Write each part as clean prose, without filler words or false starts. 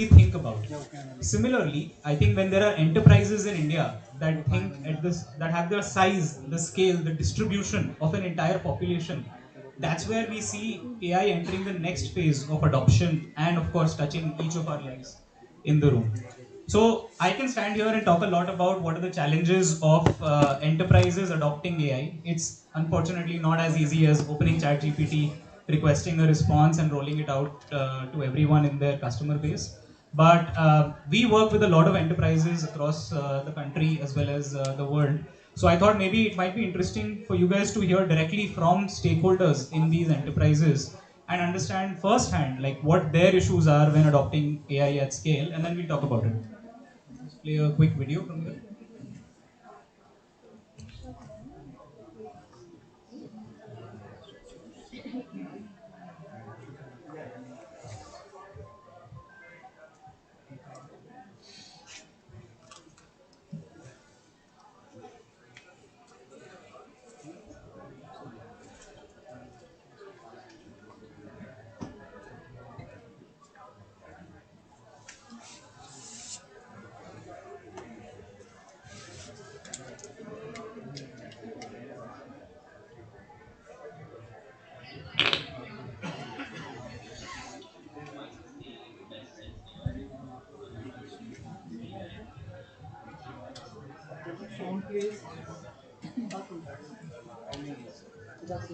think about. Similarly, I think when there are enterprises in India that think at this, that have the size, the scale, the distribution of an entire population, that's where we see AI entering the next phase of adoption and, of course, touching each of our lives in the room. So I can stand here and talk a lot about what are the challenges of enterprises adopting AI. It's unfortunately not as easy as opening ChatGPT, requesting a response, and rolling it out to everyone in their customer base. But we work with a lot of enterprises across the country as well as the world. So I thought maybe it might be interesting for you guys to hear directly from stakeholders in these enterprises and understand firsthand like what their issues are when adopting AI at scale, and then we'll talk about it. Just play a quick video from here.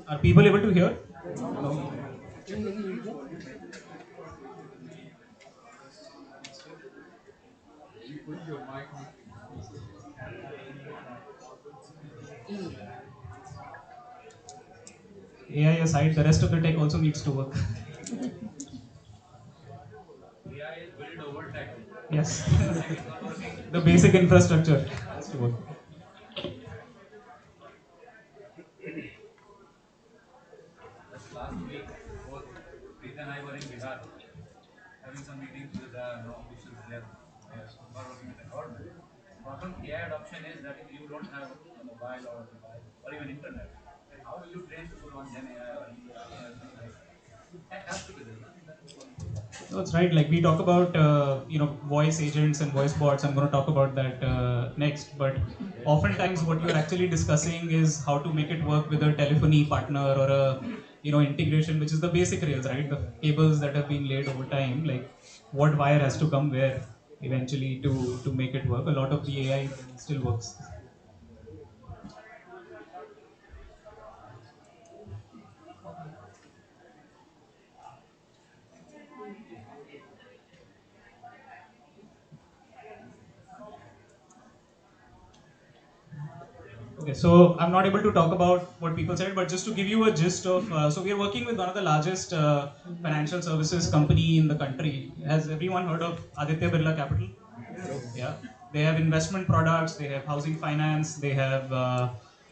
Are people able to hear? No. AI aside, the rest of the tech also needs to work. Yes. The basic infrastructure has to work. That's right. Like we talk about, voice agents and voice bots. I'm going to talk about that next. But oftentimes, what you're actually discussing is how to make it work with a telephony partner or a, integration, which is the basic rails, right? The cables that have been laid over time. Like what wire has to come where eventually to make it work. A lot of the AI still works. Okay, so I'm not able to talk about what people said, but just to give you a gist of, so we are working with one of the largest financial services company in the country. Has everyone heard of Aditya Birla Capital? Yeah, they have investment products, they have housing finance, they have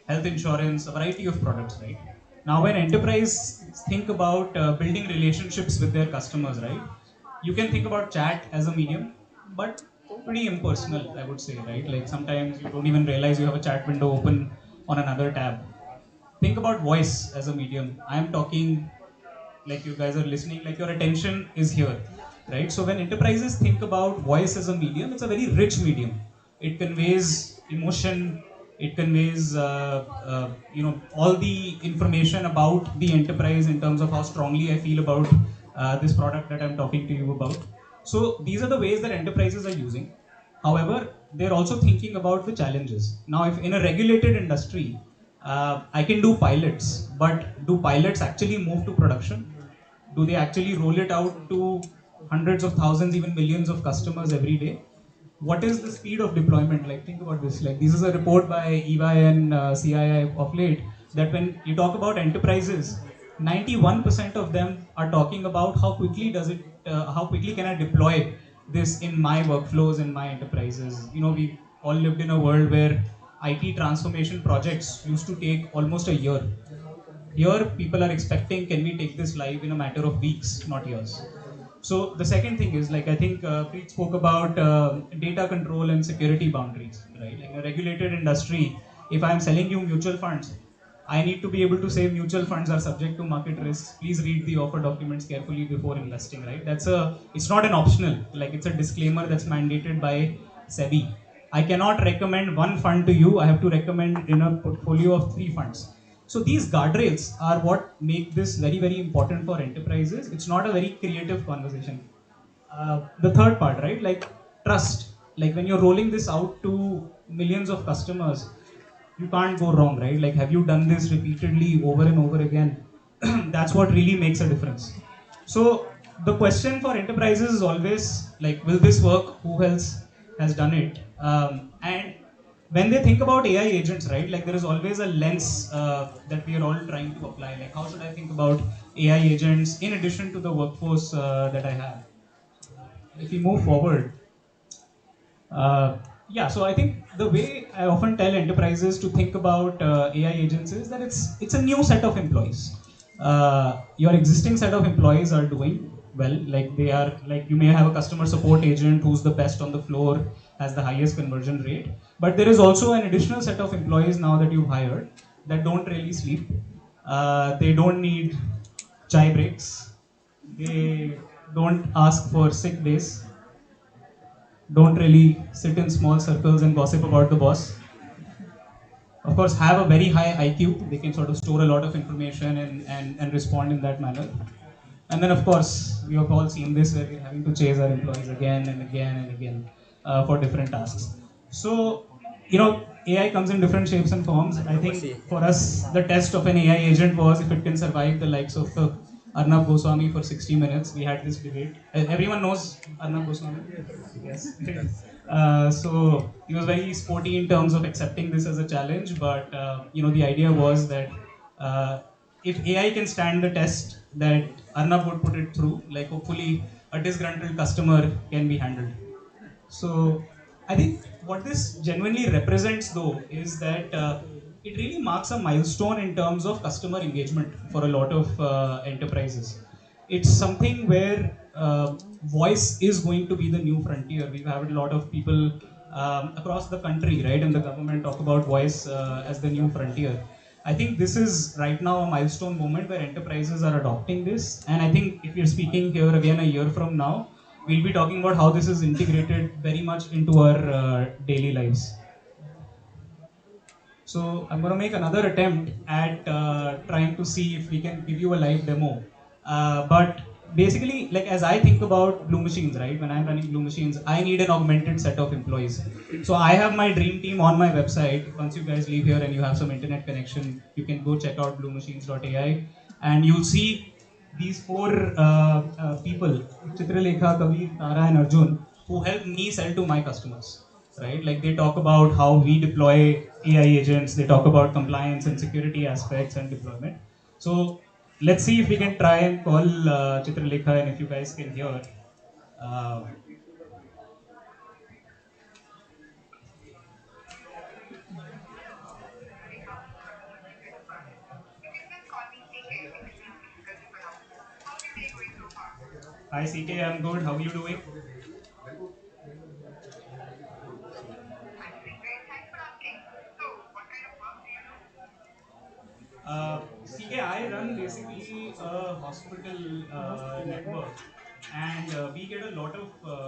health insurance, a variety of products, right? Now, when enterprise think about building relationships with their customers, right? You can think about chat as a medium, but pretty impersonal, I would say, right? Like sometimes you don't even realize you have a chat window open on another tab. Think about voice as a medium. I am talking like you guys are listening, like your attention is here, right? So when enterprises think about voice as a medium, it's a very rich medium. It conveys emotion, it conveys all the information about the enterprise in terms of how strongly I feel about this product that I'm talking to you about. So these are the ways that enterprises are using. However, they're also thinking about the challenges. Now, if in a regulated industry, I can do pilots, but do pilots actually move to production? Do they actually roll it out to hundreds of thousands, even millions of customers every day? What is the speed of deployment? Like, think about this. Like, this is a report by EY and CII of late that when you talk about enterprises, 91% of them are talking about how quickly can I deploy this in my workflows in my enterprises. We all lived in a world where IT transformation projects used to take almost a year. Here, people are expecting, can we take this live in a matter of weeks, not years? So the second thing is, like I think Preet spoke about data control and security boundaries, right? Like a regulated industry, if I'm selling you mutual funds, I need to be able to say mutual funds are subject to market risks. Please read the offer documents carefully before investing, right? It's not an optional, like it's a disclaimer that's mandated by SEBI. I cannot recommend one fund to you. I have to recommend in a portfolio of 3 funds. So these guardrails are what make this very, very important for enterprises. It's not a very creative conversation. The third part, right? Like trust. Like when you're rolling this out to millions of customers, you can't go wrong, right? Like, have you done this repeatedly over and over again? That's what really makes a difference. So the question for enterprises is always like, will this work? Who else has done it? And when they think about AI agents, right? Like there is always a lens that we are all trying to apply. Like, how should I think about AI agents in addition to the workforce that I have? If we move forward, uh, yeah, so I think the way I often tell enterprises to think about AI agents is that it's a new set of employees. Your existing set of employees are doing well, like they are like you may have a customer support agent who's the best on the floor, has the highest conversion rate, but there is also an additional set of employees now that you've hired that don't really sleep. They don't need chai breaks. They don't ask for sick days, don't really sit in small circles and gossip about the boss. Of course, have a very high IQ. They can sort of store a lot of information and respond in that manner. And then, of course, we have all seen this where we're having to chase our employees again and again and again for different tasks. So, AI comes in different shapes and forms. I think for us, the test of an AI agent was if it can survive the likes of Arnab Goswami for 60 minutes. We had this debate. Everyone knows Arnab Goswami? Yes. So he was very sporty in terms of accepting this as a challenge, but the idea was that uh, if AI can stand the test that Arnab would put it through, like hopefully a disgruntled customer can be handled. So I think what this genuinely represents, though, is that it really marks a milestone in terms of customer engagement for a lot of enterprises. It's something where voice is going to be the new frontier. We've had a lot of people across the country, right, and the government talk about voice as the new frontier. I think this is right now a milestone moment where enterprises are adopting this. And I think if you're speaking here again a year from now, we'll be talking about how this is integrated very much into our daily lives. So I'm going to make another attempt at trying to see if we can give you a live demo. But basically, like as I think about Blue Machines, right? When I'm running Blue Machines, I need an augmented set of employees. So I have my dream team on my website. Once you guys leave here and you have some internet connection, you can go check out bluemachines.ai, and you'll see these four people, Chitralekha, Kabir, Tara, and Arjun, who help me sell to my customers, right? Like they talk about how we deploy AI agents, they talk about compliance and security aspects and deployment. So let's see if we can try and call Chitralekha, and if you guys can hear. Uh, Hi CK, I'm good. How are you doing? CK, I run basically a hospital network, and we get a lot of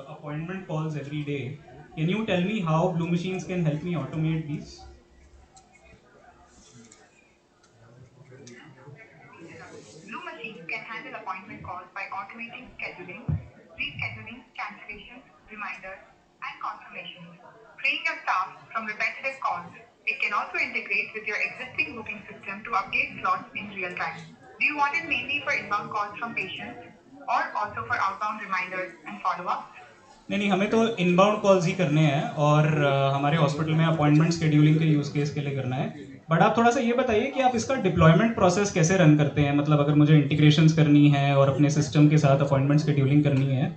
appointment calls every day. Can you tell me how Blue Machines can help me automate these? Blue Machine can handle appointment calls by automating scheduling, rescheduling, cancellations, reminders, and confirmations, freeing your staff from repetitive calls. It can also integrate with your existing booking system to update slots in real time. Do you want it mainly for inbound calls from patients or also for outbound reminders and follow-ups? नहीं नहीं, हमें तो inbound calls ही करने हैं और हमारे hospital में appointment scheduling के यूज केस के लिए करना है. बट आप थोड़ा सा ये बताइए कि आप इसका डिप्लॉयमेंट प्रोसेस कैसे रन करते हैं. मतलब अगर मुझे इंटीग्रेशंस करनी है और अपने सिस्टम के साथ अपॉइंटमेंट शेड्यूलिंग करनी है,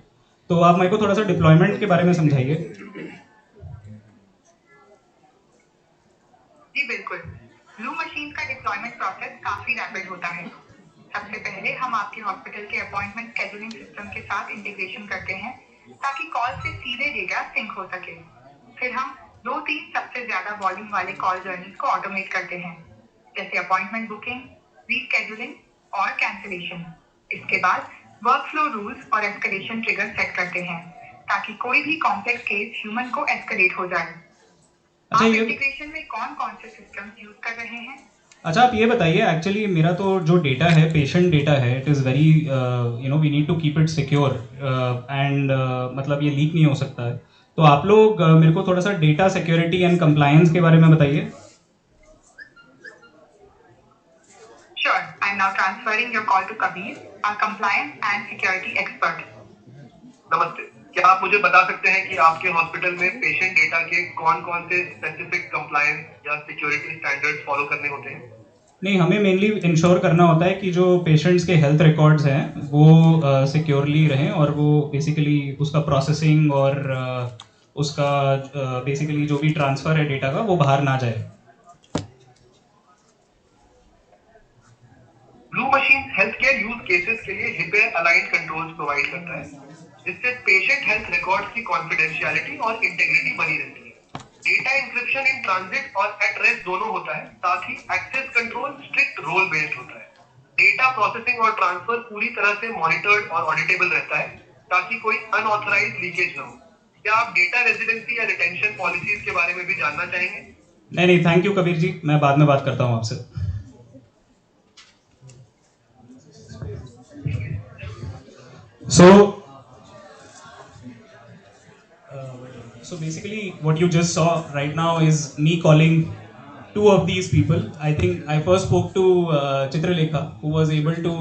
तो आप मेरे को थोड़ा सा डिप्लॉयमेंट के बारे में समझाइए. जी बिल्कुल. ब्लू मशीन का डिप्लॉयमेंट प्रोसेस काफी रैपिड होता है. सबसे पहले हम आपके हॉस्पिटल के अपॉइंटमेंट शेड्यूलिंग सिस्टम के साथ इंटीग्रेशन करते हैं ताकि कॉल से सीधे डेटा सिंक हो सके. फिर हम 2-3 सबसे ज्यादा वॉल्यूम वाले कॉल जर्नीज को ऑटोमेट करते हैं. जैसे अपॉइंटमेंट बुकिंग, रीस्केड्यूलिंग और कैंसिलेशन। इसके बाद वर्कफ्लो रूल्स और एस्केलेशन ट्रिगर सेट करते हैं ताकि कोई भी कॉम्प्लेक्स केस ह्यूमन को एस्केलेट हो जाए। अच्छा आप ये इंटीग्रेशन में कौन कौन से सिस्टम्स यूज कर रहे हैं? अच्छा आप ये बताइए, एक्चुअली मेरा तो जो डेटा है, पेशेंट डेटा है, it is very we need to keep it secure and मतलब ये लीक नहीं हो सकता है। तो आप लोग मेरे को थोड़ा सा डेटा सिक्योरिटी एंड कंप्लायंस के बारे में बताइए। Sure, I'm now transferring your call to Kabir, our compliance and security expert. नमस्ते, क्या आप मुझे बता सकते हैं कि आपके हॉस्पिटल में पेशेंट डेटा के कौन-कौन से स्पेसिफिक कंप्लायंस या सिक्योरिटी स्टैंडर्ड्स फॉलो करने होते हैं? नहीं, हमें मेनली इंश्योर करना होता है कि जो पेशेंट्स के हेल्थ रिकॉर्ड्स हैं वो सिक्योरली रहें, और वो बेसिकली उसका प्रोसेसिंग और उसका बेसिकली जो भी ट्रांसफ़र है डेटा का वो बाहर ना जाए। Blue Machine health care use cases के लिए हिपे अलाइंड कंट्रोल्स प्रोवाइड करता है, जिससे पेशेंट हेल्थ रिकॉर्ड्स की कॉन्फिडेंशियलिटी और इंटेग्रिटी बनी रहती है। डेटा इंक्रिप्शन इन ट्रांजिट और एट रेस्ट दोनों होता है, साथ ही access control strict role based होता है। डेटा प्रोसेसिंग और ट्रांसफर पूरी तरह से मॉनिटर्ड और ऑडिटेबल रहता है, ताकि कोई अनऑथराइज्ड लीकेज न हो। क्या आप डेटा रेजिडेंसी या रिटेंशन पॉलिसीज के बारे में भी जानना चाहेंगे? नहीं नहीं, थैंक यू कबीर जी, मैं बाद में बात करता हूँ आपसे। So, so basically, what you just saw right now is me calling two of these people. I think I first spoke to Chitralekha, who was able to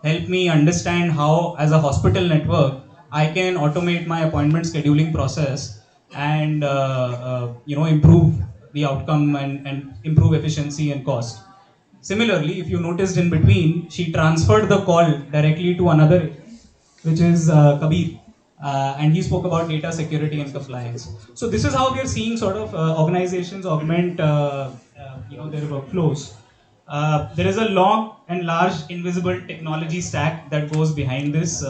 help me understand how, as a hospital network, I can automate my appointment scheduling process and improve the outcome and improve efficiency and cost. Similarly, if you noticed in between, she transferred the call directly to another, which is Kabir, and he spoke about data security and compliance. So this is how we are seeing sort of organizations augment, their workflows. There is a long and large invisible technology stack that goes behind this.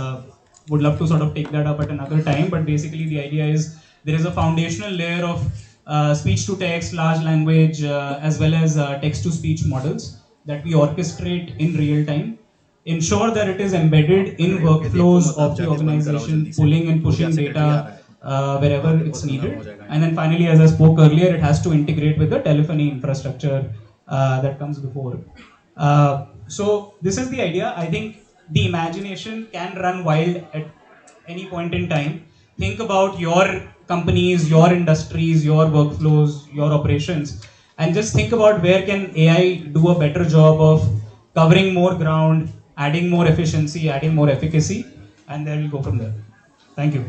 Would love to sort of take that up at another time, but basically the idea is there is a foundational layer of speech to text, large language, as well as text to speech models that we orchestrate in real time, ensure that it is embedded in workflows of the organization, pulling and pushing data wherever it's needed. And then finally, as I spoke earlier, it has to integrate with the telephony infrastructure that comes before. So this is the idea. I think the imagination can run wild at any point in time. Think about your companies, your industries, your workflows, your operations, and just think about where can AI do a better job of covering more ground, adding more efficiency, adding more efficacy, and then we'll go from there. Thank you.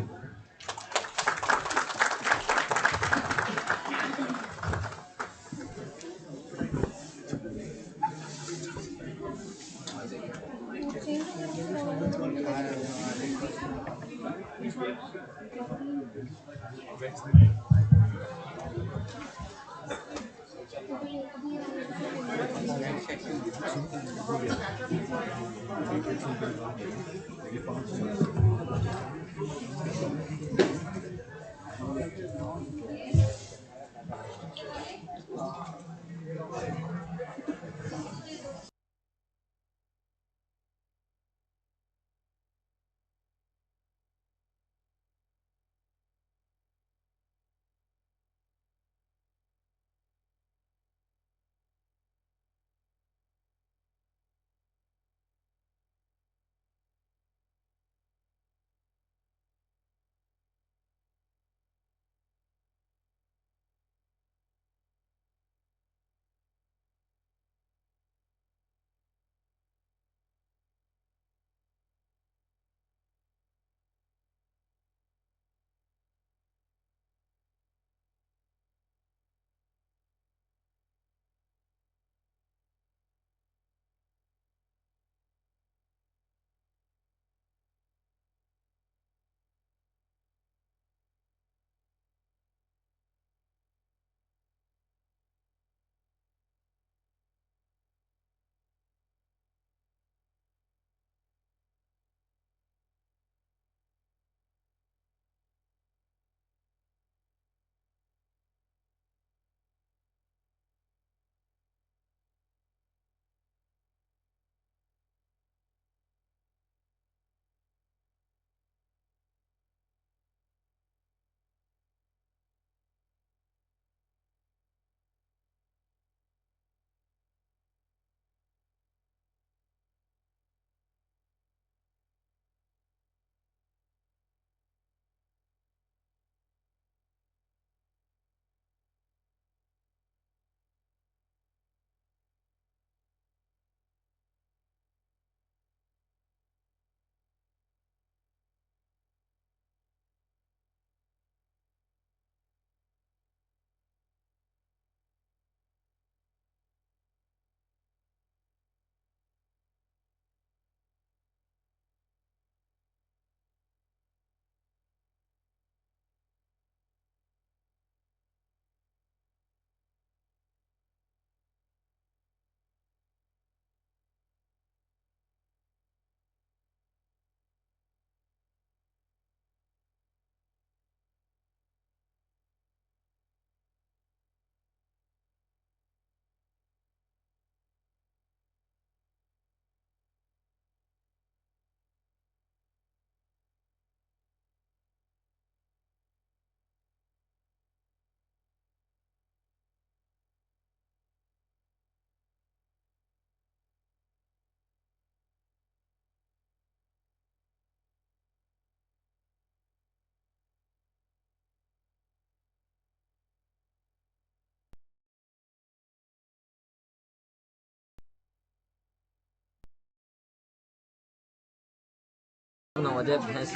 Navodaya भैंस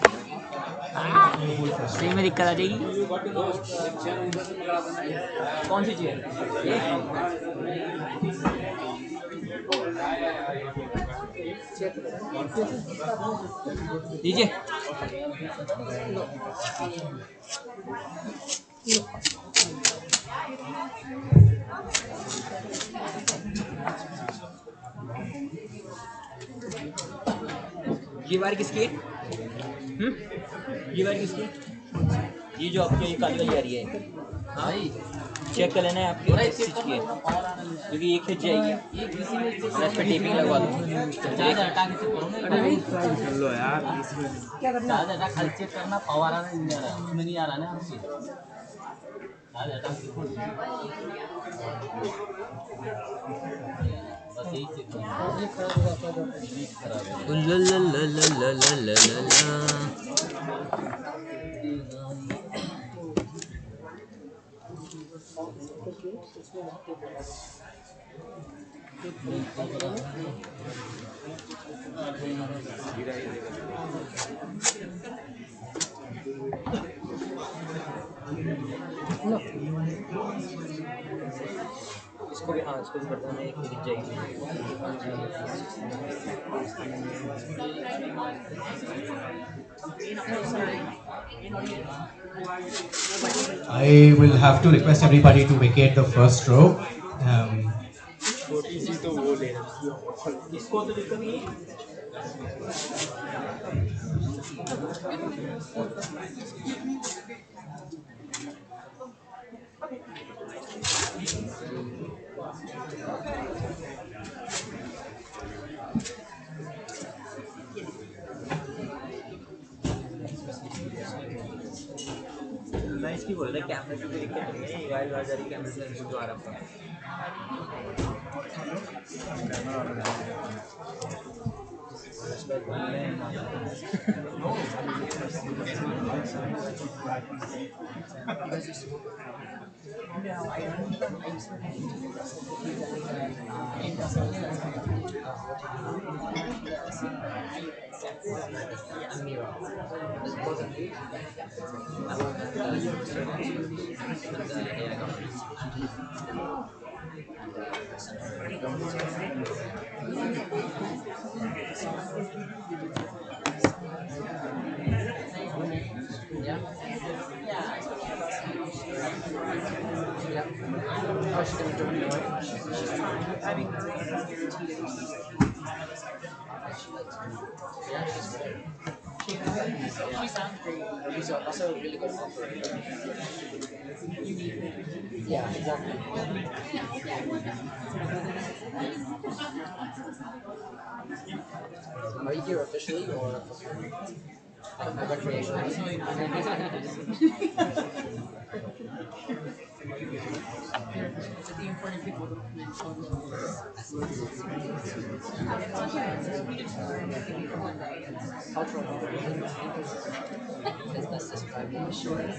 सही में दिक्कत आ जाएगी। कौन सी चीज़ ये लीजिए। ये wire किसकी है? ये वायर किसकी है? ये जो आपकी ये काली वाली आ रही है, हाँ चेक कर लेना है आपके स्टिच की है, क्योंकि ये खिंच जाएगी। मैं इस पर टेपिंग लगवा दूँ। कर लो यार। खाली चेक करना, पवार नहीं आ रहा ना आपकी। बस यही चेक इसको भी, हाँ इसको भी करता हूँ, एक गिर जाएगी। I will have to request everybody to vacate the first row. छोटी सी तो वो ले इसको तो दिक्कत नहीं। मैं इसकी बोल रहा कैमरे से दिक्कत नहीं है, वायर वायर जारी कैमरे से जो आ रहा है। She sounds great. She's also a really good operator. Yeah, exactly. Are you here officially or recreational? The important people cultural as best described in the short.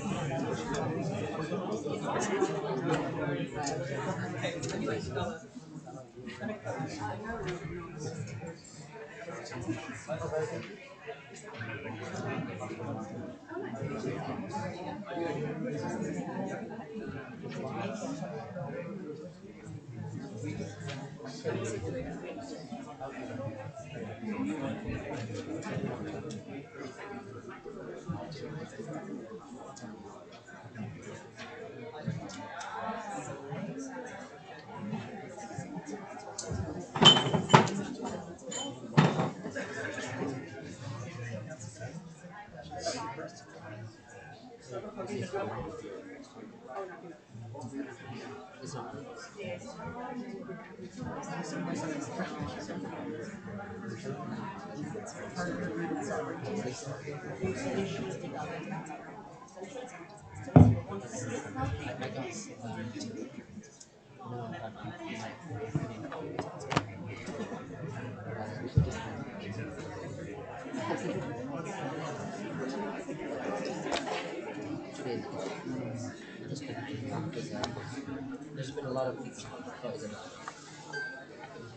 There's been a lot of people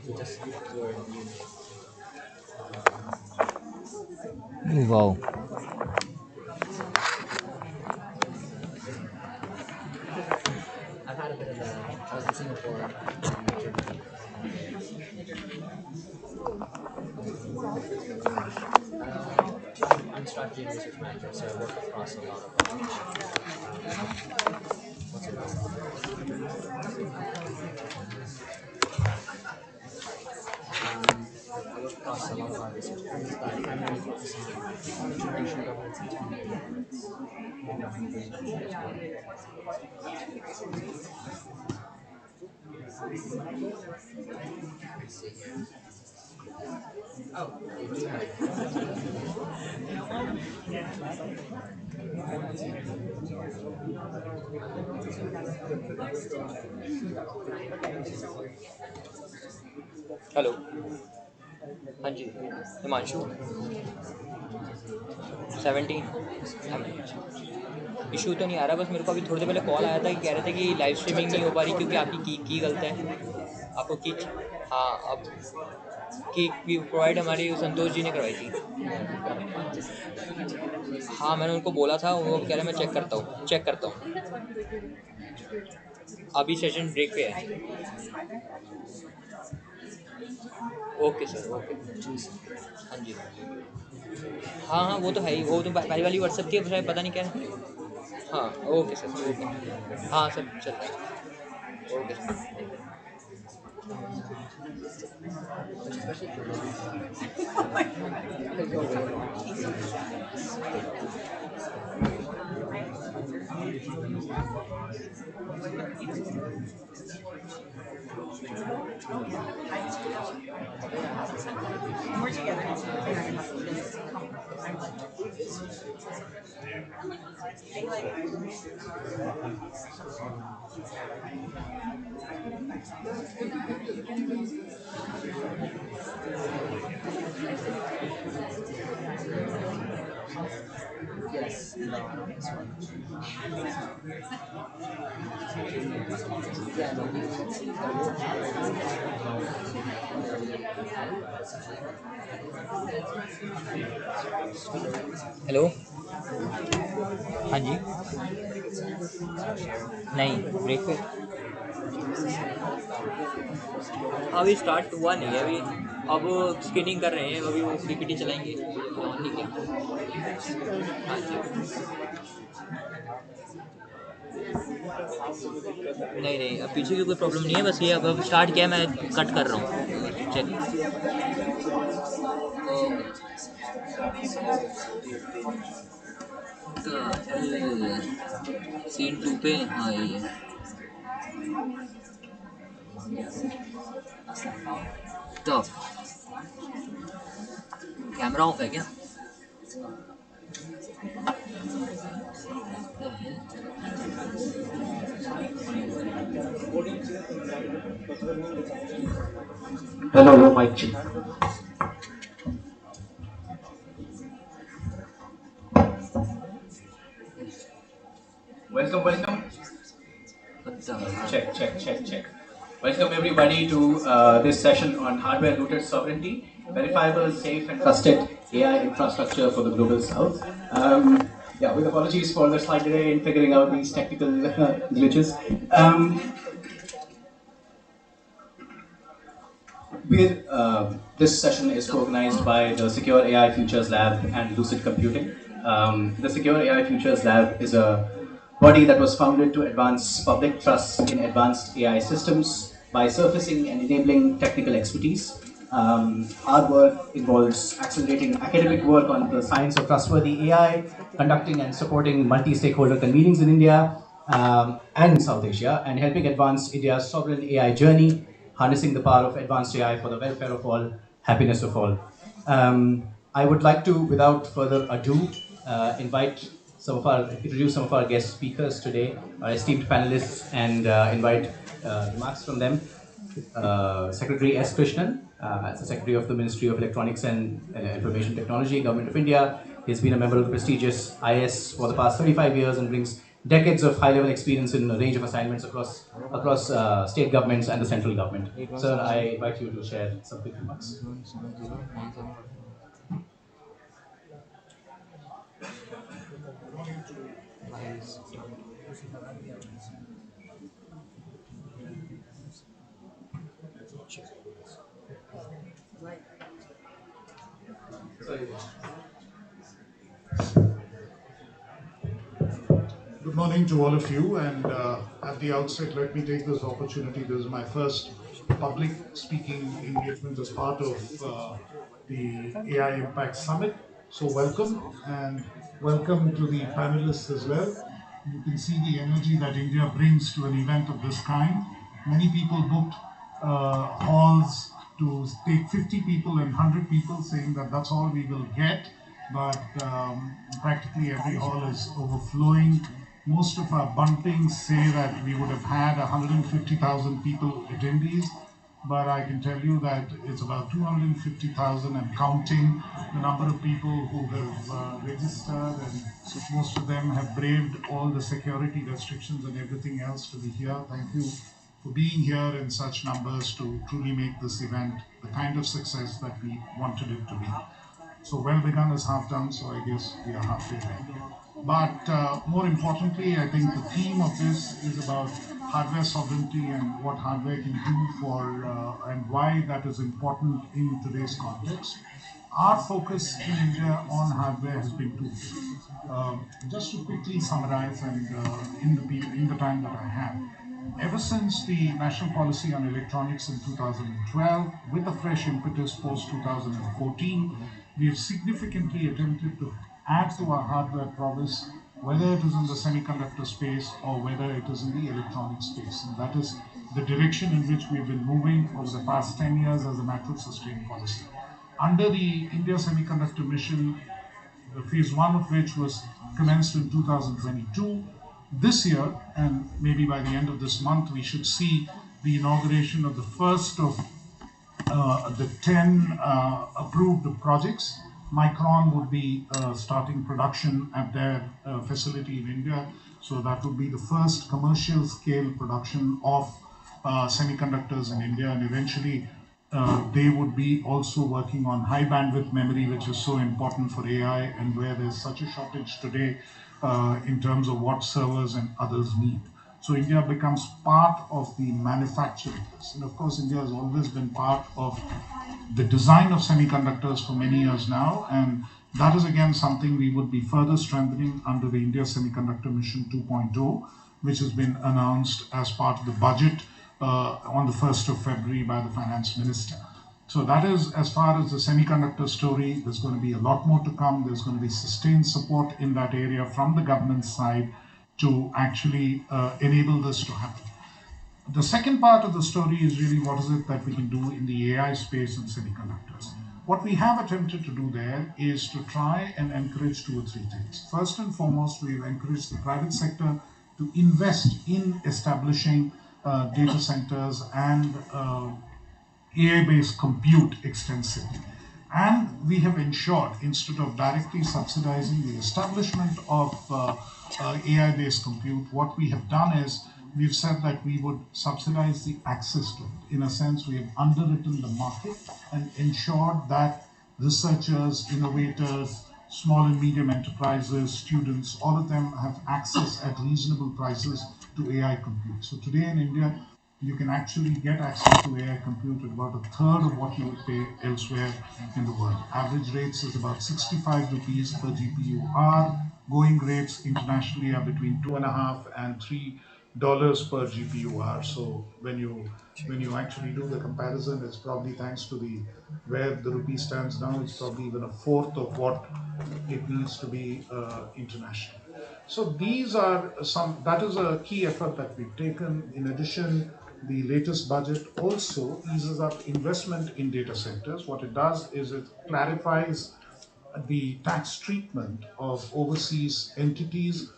who just were Wow. I've had a bit of I was in Singapore I'm a strategy and research manager, so I work across a lot of what's it I work across a lot of our research areas, but I primarily focus on information governance and technology governance. Let's see here. Oh, we do have. Hello हाँ जी Himanshu 17 issue तो नहीं आ रहा, बस मेरे को अभी थोड़ी देर पहले कॉल आया था कि कह रहे थे कि लाइव स्ट्रीमिंग नहीं हो पा रही क्योंकि आपकी की गलत है। आपको की हाँ अब की प्रोवाइड हमारी संतोष जी ने करवाई थी। हाँ मैंने उनको बोला था, वो कह रहे मैं चेक करता हूँ। अभी सेशन ब्रेक पे है। Okay sir okay. हाँ जी हाँ हाँ वो तो है ही, वो तो पहली वाली व्हाट्सएप थी, अब शायद पता नहीं क्या है। हाँ ओके सर ओके। हाँ सर चल रहा है okay sir. Yes, no, I don't think so. Yeah, no, hello हाँ जी नहीं ब्रेक पे अभी स्टार्ट हुआ नहीं है अभी, अब स्क्रीनिंग कर रहे हैं, अभी वो पीपीटी चलाएंगे ठीक है। हाँ जी नहीं नहीं अब पीछे की कोई प्रॉब्लम नहीं है, बस ये अब स्टार्ट किया, मैं कट कर रहा हूँ चेक। सीन 2 पे हाँ ये टफ कैमरा ऑफ है क्या? Hello, mic check. Welcome. Check. Welcome everybody to this session on hardware-rooted sovereignty, verifiable, safe, and trusted AI infrastructure for the global south. With apologies for the slight delay in figuring out these technical glitches. This session is organized by the Secure AI Futures Lab and Lucid Computing. The Secure AI Futures Lab is a body that was founded to advance public trust in advanced AI systems by surfacing and enabling technical expertise. Our work involves accelerating academic work on the science of trustworthy AI, conducting and supporting multi-stakeholder convenings in India and in South Asia, and helping advance India's sovereign AI journey, harnessing the power of advanced AI for the welfare of all, happiness of all. I would like to, without further ado, introduce some of our guest speakers today, our esteemed panelists, and invite remarks from them. Secretary S. Krishnan, as the Secretary of the Ministry of Electronics and Information Technology, Government of India. He's been a member of the prestigious IS for the past 35 years and brings decades of high-level experience in a range of assignments across state governments and the central government. Sir, I invite you to share some quick remarks. Good morning to all of you, and at the outset, let me take this opportunity. This is my first public speaking engagement as part of the AI Impact Summit. So, welcome and welcome to the panelists as well. You can see the energy that India brings to an event of this kind. Many people booked halls to take 50 people and 100 people, saying that that's all we will get. But practically every hall is overflowing. Most of our buntings say that we would have had 150,000 people attendees, but I can tell you that it's about 250,000 and counting. The number of people who have registered, and most of them have braved all the security restrictions and everything else to be here. Thank you for being here in such numbers to truly make this event the kind of success that we wanted it to be. So well begun is half done, so I guess we are halfway there. But more importantly, I think the theme of this is about hardware sovereignty and what hardware can do for and why that is important in today's context. Our focus in India on hardware has been two. Just to quickly summarize, and in the time that I have, ever since the National Policy on Electronics in 2012, with a fresh impetus post 2014, we have significantly attempted to add to our hardware prowess, whether it is in the semiconductor space or whether it is in the electronic space. And that is the direction in which we've been moving over the past 10 years as a matter of sustained policy. Under the India Semiconductor Mission, phase one of which was commenced in 2022. This year, and maybe by the end of this month, we should see the inauguration of the first of the 10 approved projects. Micron would be starting production at their facility in India. So that would be the first commercial scale production of semiconductors in India, and eventually they would be also working on high bandwidth memory, which is so important for AI and where there's such a shortage today in terms of what servers and others need. So India becomes part of the manufacture of this. And of course, India has always been part of the design of semiconductors for many years now. And that is again something we would be further strengthening under the India Semiconductor Mission 2.0, which has been announced as part of the budget on the 1st of February by the finance minister. So that is as far as the semiconductor story. There's going to be a lot more to come. There's going to be sustained support in that area from the government side to actually enable this to happen. The second part of the story is really what is it that we can do in the AI space and semiconductors. What we have attempted to do there is to try and encourage two or three things. First and foremost, we've encouraged the private sector to invest in establishing data centers and AI-based compute extensively. And we have ensured, instead of directly subsidizing the establishment of AI-based compute, what we have done is we've said that we would subsidize the access to it. In a sense, we have underwritten the market and ensured that researchers, innovators, small and medium enterprises, students, all of them have access at reasonable prices to AI compute. So today in India, you can actually get access to AI compute at about a third of what you would pay elsewhere in the world. Average rates is about 65 rupees per GPU hour. Going rates internationally are between $2.5 and $3 per GPU hour. So when you actually do the comparison, it's probably thanks to the where the rupee stands now, it's probably even a fourth of what it needs to be internationally. So these are that is a key effort that we've taken. In addition, the latest budget also eases up investment in data centers. What it does is it clarifies the tax treatment of overseas entities,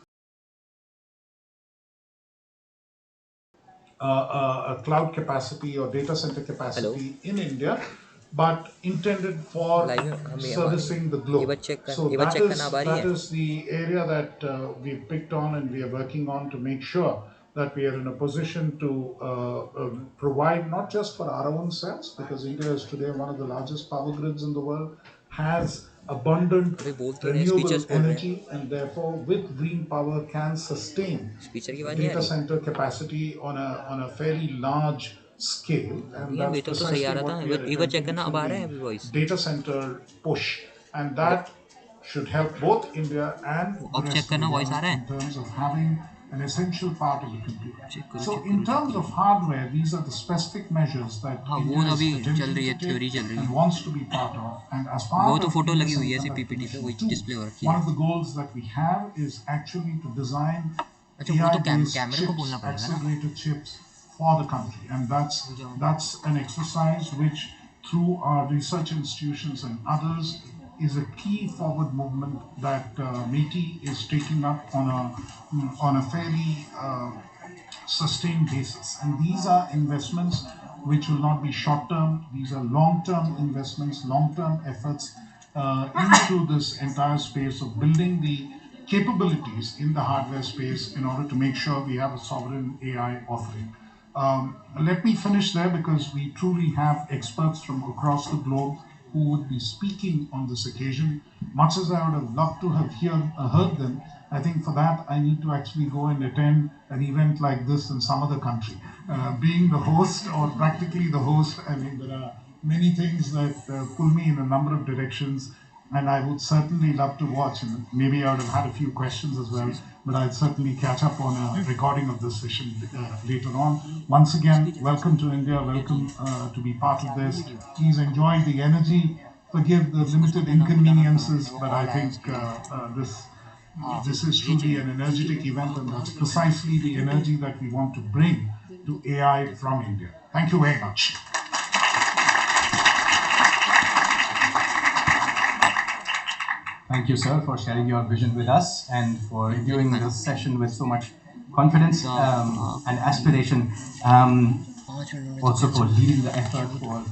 a cloud capacity or data center capacity in India, but intended for servicing the globe. So that is the area that we've picked on and we are working on to make sure that we are in a position to provide not just for our own selves, because India is today one of the largest power grids in the world, has abundant अबे बोल क्यों रहे हैं? renewable स्पीचर्स बोल रहे हैं. energy, and therefore with green power can sustain स्पीचर की आवाज नहीं आ data रही. center capacity on a fairly large scale, and अभी यार that's बेतल तो सही आ precisely रहा था. what we are एक बार चेक attempting करना, अब through आ रहा है the अभी voice. data center push, and अगर that should help both India and the अब चेक rest of the करना, वॉइस आ world रहा in है. terms of having an essential part of the computer. Check करो, So, check in करो, check terms करो. of hardware, these are the specific measures that हाँ वो India तो is अभी चल attempting रही to है, take थ्योरी चल रही and है. wants to be part of. And as वो part तो of फोटो India लगी हुई है ऐसी Semiconductor पीपीटी पे, Mission वही 2, डिस्प्ले हो रखी one है. of the goals that we have is actually to design अच्छा वो तो AI-based कैमरे को chips, बोलना पड़ेगा ना. accelerated chips for the country, and that's an exercise which, through our research institutions and others, is a key forward movement that MITI is taking up on a fairly sustained basis. And these are investments which will not be short term, these are long term investments, long term efforts into this entire space of building the capabilities in the hardware space in order to make sure we have a sovereign AI offering. Let me finish there because we truly have experts from across the globe who would be speaking on this occasion. Much as I would have loved to have heard them, I think for that I need to actually go and attend an event like this in some other country. Being the host, or practically the host, I mean, there are many things that pull me in a number of directions, and I would certainly love to watch. And maybe I would have had a few questions as well, but I'll certainly catch up on a recording of this session later on. Once again, welcome to India, welcome to be part of this. Please enjoy the energy, forgive the limited inconveniences, but I think this is truly an energetic event, and that's precisely the energy that we want to bring to AI from India. Thank you very much. Thank you, sir, for sharing your vision with us and for reviewing this session with so much confidence and aspiration. Also for leading the effort for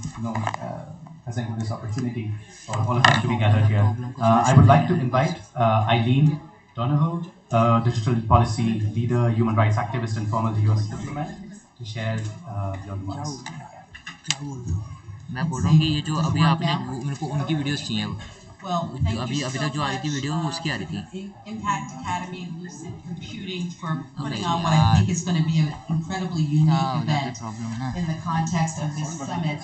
presenting this opportunity for all of us to be gathered here. I would like to invite Eileen Donahoe, digital policy leader, human rights activist, and former US diplomat, to share your remarks. मैं बोल रहा हूँ कि ये जो अभी आपने मेरे को उनकी वीडियोस चाहिए अब. Well, thank you अभी so तक जो आ रही थी वीडियो वो much, उसकी आ रही थी. Impact Academy and Lucid Computing for putting Okay, on what I think is going to be an incredibly unique event problem है. in the context of this summit.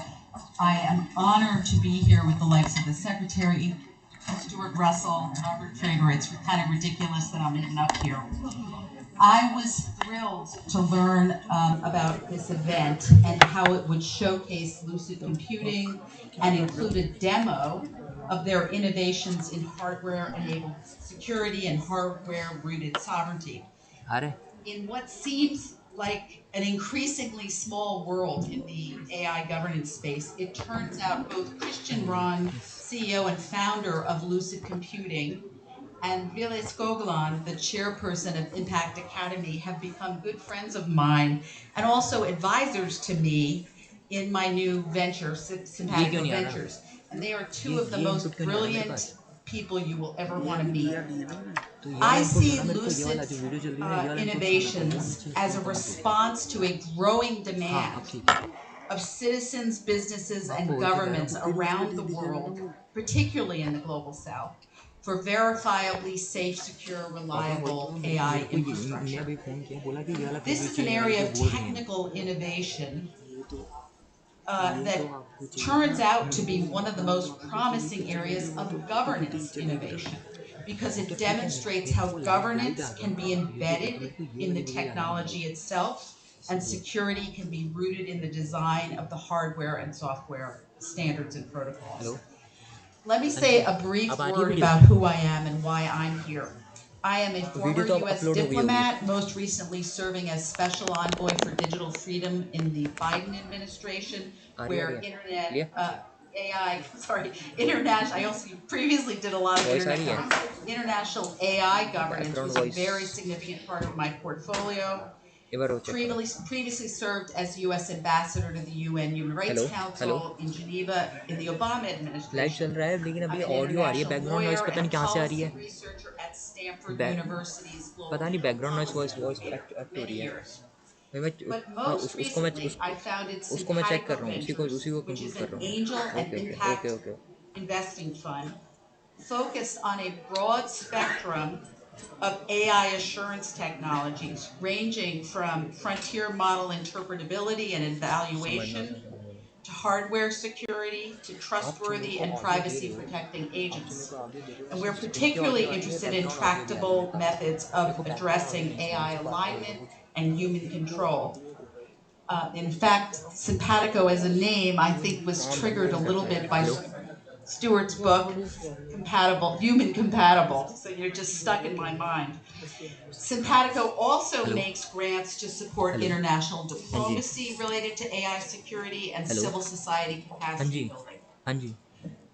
I am honored to be here with the likes of the Secretary, Stuart Russell, and Robert Traeger. It's kind of ridiculous that I'm even up here. I was thrilled to learn about this event and how it would showcase lucid computing and include a demo of their innovations in hardware-enabled security and hardware-rooted sovereignty. In what seems like an increasingly small world in the AI governance space, it turns out both Christian Braun, CEO and founder of Lucid Computing, and Viles Goglan, the chairperson of Impact Academy, have become good friends of mine and also advisors to me in my new venture, Simpatico Ventures. And they are two of the most brilliant people you will ever want to meet. I see Lucid's innovations as a response to a growing demand of citizens, businesses, and governments around the world, particularly in the Global South, for verifiably safe, secure, reliable AI infrastructure. This is an area of technical innovation that turns out to be one of the most promising areas of governance innovation, because it demonstrates how governance can be embedded in the technology itself and security can be rooted in the design of the hardware and software standards and protocols. Let me say a brief word about who I am and why I'm here. I am a former US diplomat, most recently serving as Special Envoy for Digital Freedom in the Biden administration, where international, I also previously did a lot of international AI governance was a very significant part of my portfolio. Previously served as U.S. Ambassador to the UN Human Rights Council in Geneva in the Obama administration. Live चल रहा है लेकिन अभी audio आ रही है, background noise पता नहीं कहाँ से आ रही है. पता नहीं बैकग्राउंड नॉइस वॉइस एक्ट हो रही है. उसको मैं चेक कर रहा हूँ, उसी को कंप्यूट कर रहा हूँ. Okay. Investing fund focused on a broad spectrum of AI assurance technologies, ranging from frontier model interpretability and evaluation, to hardware security, to trustworthy and privacy protecting agents. And we're particularly interested in tractable methods of addressing AI alignment and human control. In fact, simpatico as a name, I think, was triggered a little bit by Stewart's book, Human Compatible. So you're just stuck in my mind. Simpatico also makes grants to support international diplomacy related to AI security and civil society capacity building.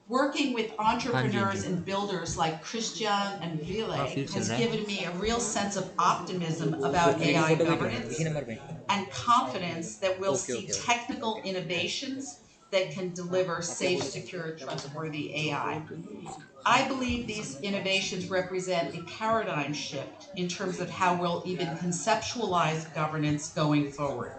Working with entrepreneurs and builders like Christian and Ville has given me a real sense of optimism about AI governance and confidence that we'll see technical innovations that can deliver safe, secure, trustworthy AI. I believe these innovations represent a paradigm shift in terms of how we'll even conceptualize governance going forward.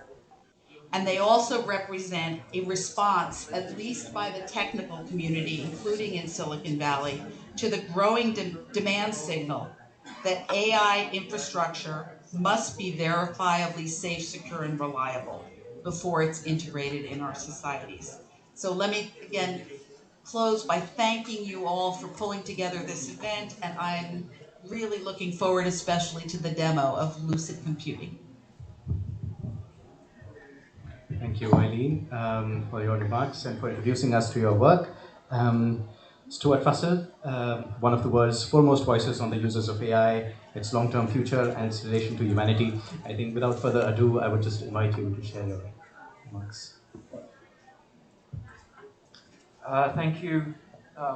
And they also represent a response, at least by the technical community, including in Silicon Valley, to the growing demand signal that AI infrastructure must be verifiably safe, secure, and reliable before it's integrated in our societies. So let me, again, close by thanking you all for pulling together this event, and I'm really looking forward especially to the demo of lucid computing. Thank you, Eileen, for your remarks and for introducing us to your work. Stuart Russell, one of the world's foremost voices on the uses of AI, its long-term future, and its relation to humanity. I think without further ado, I would just invite you to share your remarks. Thank you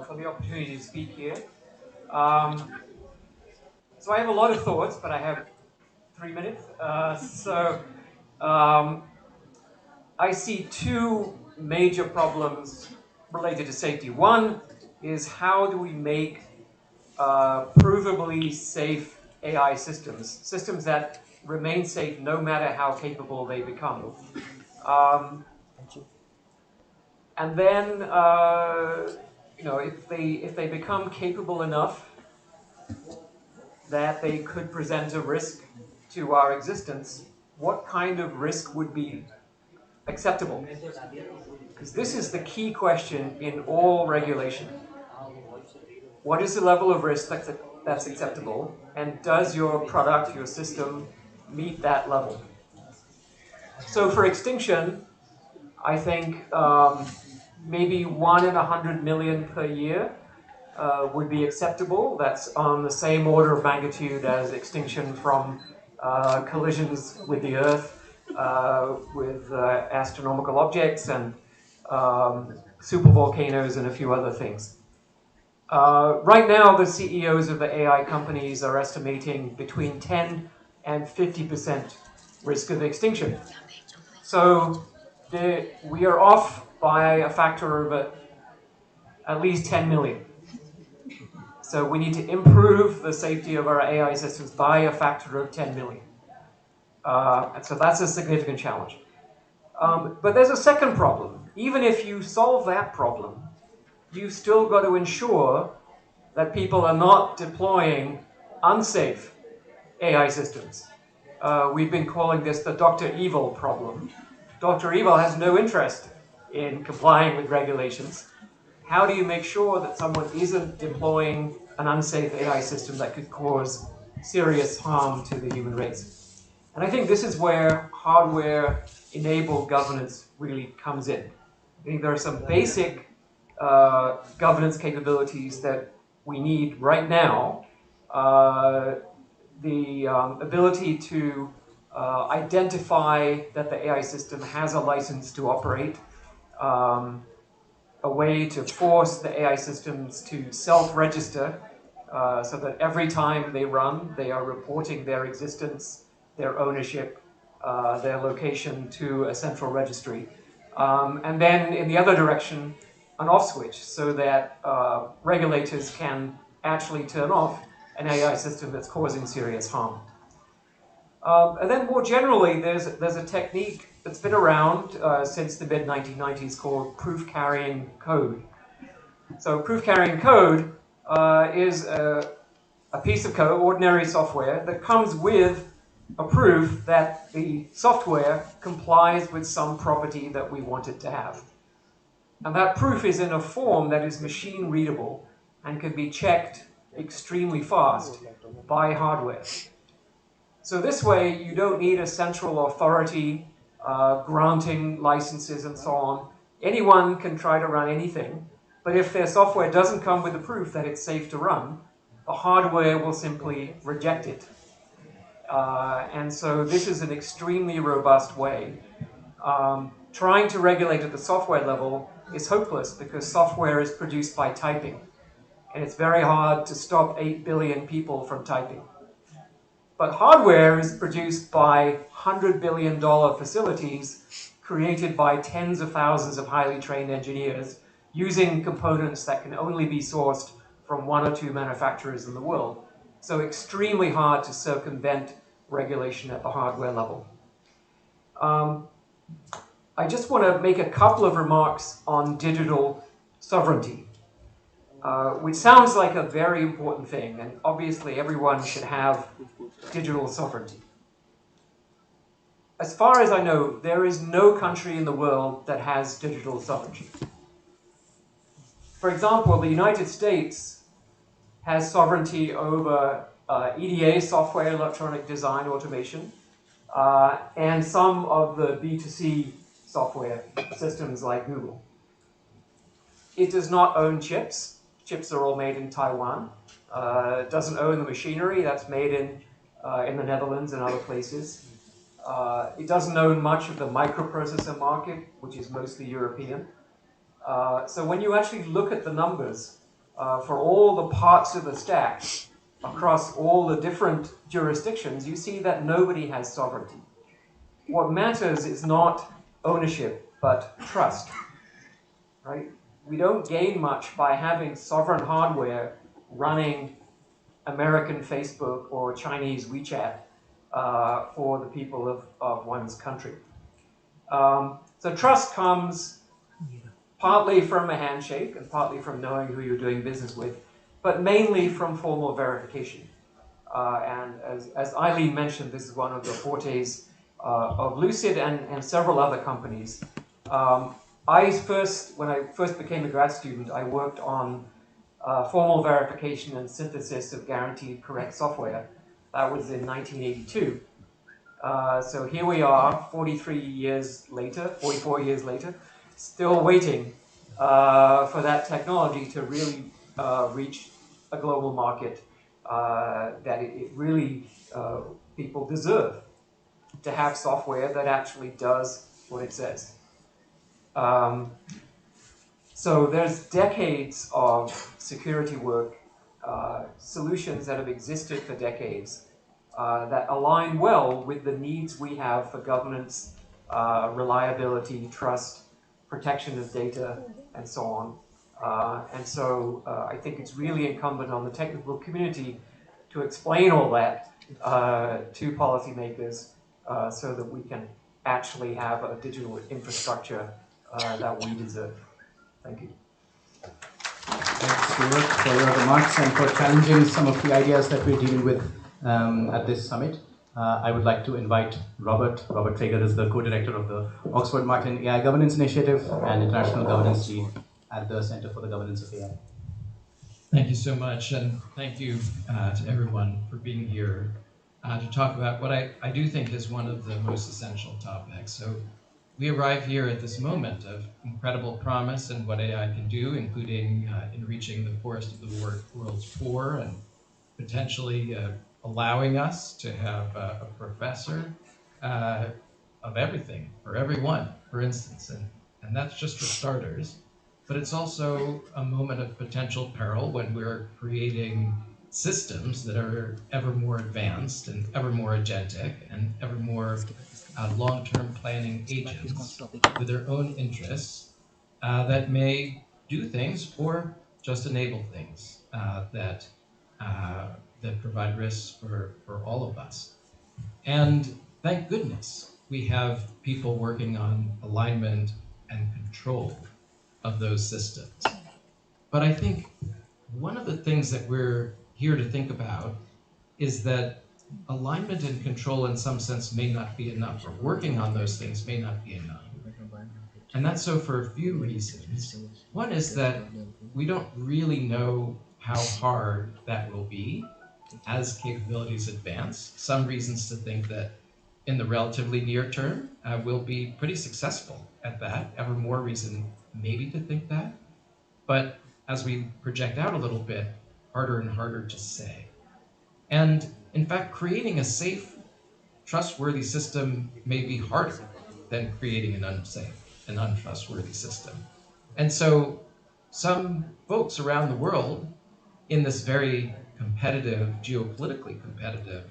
for the opportunity to speak here. So I have a lot of thoughts, but I have 3 minutes. I see two major problems related to safety. One is, how do we make provably safe AI systems that remain safe no matter how capable they become. And then, if they become capable enough that they could present a risk to our existence, what kind of risk would be acceptable? Because this is the key question in all regulation. What is the level of risk that's acceptable, and does your product, your system, meet that level? So for extinction, I think maybe 1 in 100 million per year would be acceptable. That's on the same order of magnitude as extinction from collisions with the Earth, with astronomical objects and supervolcanoes and a few other things. Right now, the CEOs of the AI companies are estimating between 10 and 50% risk of extinction. So we are off by a factor of at least 10 million. So we need to improve the safety of our AI systems by a factor of 10 million. And so that's a significant challenge. But there's a second problem. Even if you solve that problem, you've still got to ensure that people are not deploying unsafe AI systems. We've been calling this the Dr. Evil problem. Dr. Evil has no interest in complying with regulations. How do you make sure that someone isn't deploying an unsafe AI system that could cause serious harm to the human race? And I think this is where hardware-enabled governance really comes in. I think there are some basic governance capabilities that we need right now. The ability to identify that the AI system has a license to operate, a way to force the AI systems to self-register so that every time they run, they are reporting their existence, their ownership, their location to a central registry. And then in the other direction, an off switch so that regulators can actually turn off an AI system that's causing serious harm. And then more generally, there's a technique that's been around since the mid-1990s called proof-carrying code. So proof-carrying code is a piece of code, ordinary software, that comes with a proof that the software complies with some property that we want it to have. And that proof is in a form that is machine readable and can be checked extremely fast by hardware. So this way, you don't need a central authority granting licenses and so on. Anyone can try to run anything, but if their software doesn't come with the proof that it's safe to run, the hardware will simply reject it. And so this is an extremely robust way. Trying to regulate at the software level is hopeless because software is produced by typing. And it's very hard to stop 8 billion people from typing. But hardware is produced by $100 billion facilities created by tens of thousands of highly trained engineers using components that can only be sourced from 1 or 2 manufacturers in the world. So extremely hard to circumvent regulation at the hardware level. I just want to make a couple of remarks on digital sovereignty, which sounds like a very important thing, and obviously everyone should have digital sovereignty. As far as I know, there is no country in the world that has digital sovereignty. For example, the United States has sovereignty over EDA, software, electronic design, automation, and some of the B2C software systems like Google. It does not own chips. Chips are all made in Taiwan. It doesn't own the machinery that's made in the Netherlands and other places. It doesn't own much of the microprocessor market, which is mostly European. So when you actually look at the numbers for all the parts of the stack across all the different jurisdictions, you see that nobody has sovereignty. What matters is not ownership, but trust, right? We don't gain much by having sovereign hardware running American Facebook or Chinese WeChat for the people of one's country. So trust comes partly from a handshake and partly from knowing who you're doing business with, but mainly from formal verification. And as Eileen mentioned, this is one of the fortes of Lucid and several other companies. When I first became a grad student, I worked on formal verification and synthesis of guaranteed correct software. That was in 1982. So here we are, 44 years later, still waiting for that technology to really reach a global market that it really, people deserve to have software that actually does what it says. So there's decades of security work, solutions that have existed for decades that align well with the needs we have for governance, reliability, trust, protection of data, and so on. And so I think it's really incumbent on the technical community to explain all that to policymakers so that we can actually have a digital infrastructure that we deserve. Thank you. Thanks, Stuart, for your remarks and for challenging some of the ideas that we're dealing with at this summit. I would like to invite Robert. Robert Traeger is the co-director of the Oxford Martin AI Governance Initiative and International Governance Lead at the Center for the Governance of AI. Thank you so much, and thank you to everyone for being here to talk about what I do think is one of the most essential topics. So we arrive here at this moment of incredible promise in what AI can do, including in reaching the poorest of the world's poor and potentially allowing us to have a professor of everything for everyone, for instance, and that's just for starters. But it's also a moment of potential peril when we're creating systems that are ever more advanced and ever more agentic and ever more long-term planning agents with their own interests that may do things or just enable things that provide risks for all of us. And thank goodness we have people working on alignment and control of those systems. But I think one of the things that we're here to think about is that alignment and control in some sense may not be enough, or working on those things may not be enough. And that's so for a few reasons. One is that we don't really know how hard that will be as capabilities advance. Some reasons to think that in the relatively near term, we'll be pretty successful at that. Ever more reason maybe to think that. But as we project out a little bit, harder and harder to say. And in fact, creating a safe, trustworthy system may be harder than creating an unsafe and untrustworthy system. And so some folks around the world in this very competitive, geopolitically competitive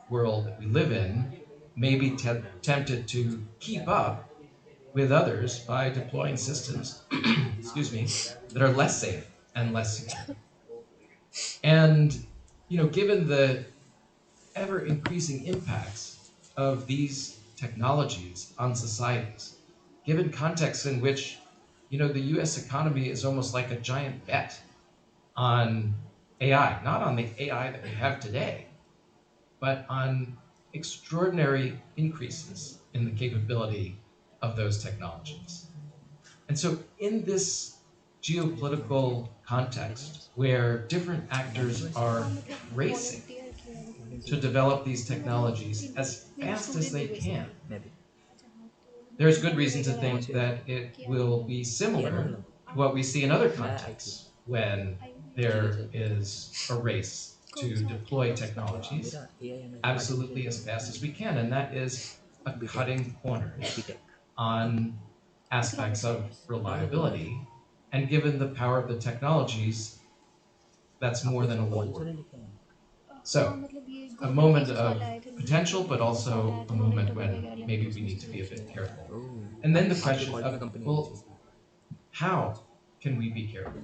world that we live in may be tempted to keep up with others by deploying systems, excuse me, that are less safe and less secure. And, given the ever increasing impacts of these technologies on societies, given contexts in which, the US economy is almost like a giant bet on AI, not on the AI that we have today, but on extraordinary increases in the capability of those technologies. And so in this geopolitical context where different actors are racing to develop these technologies as fast as they can, there's good reason to think that it will be similar to what we see in other contexts when there is a race to deploy technologies absolutely as fast as we can, and that is a cutting corners on aspects of reliability. And given the power of the technologies, that's more than a war. So, a moment of potential, but also a moment when maybe we need to be a bit careful. And then the question of, well, how can we be careful?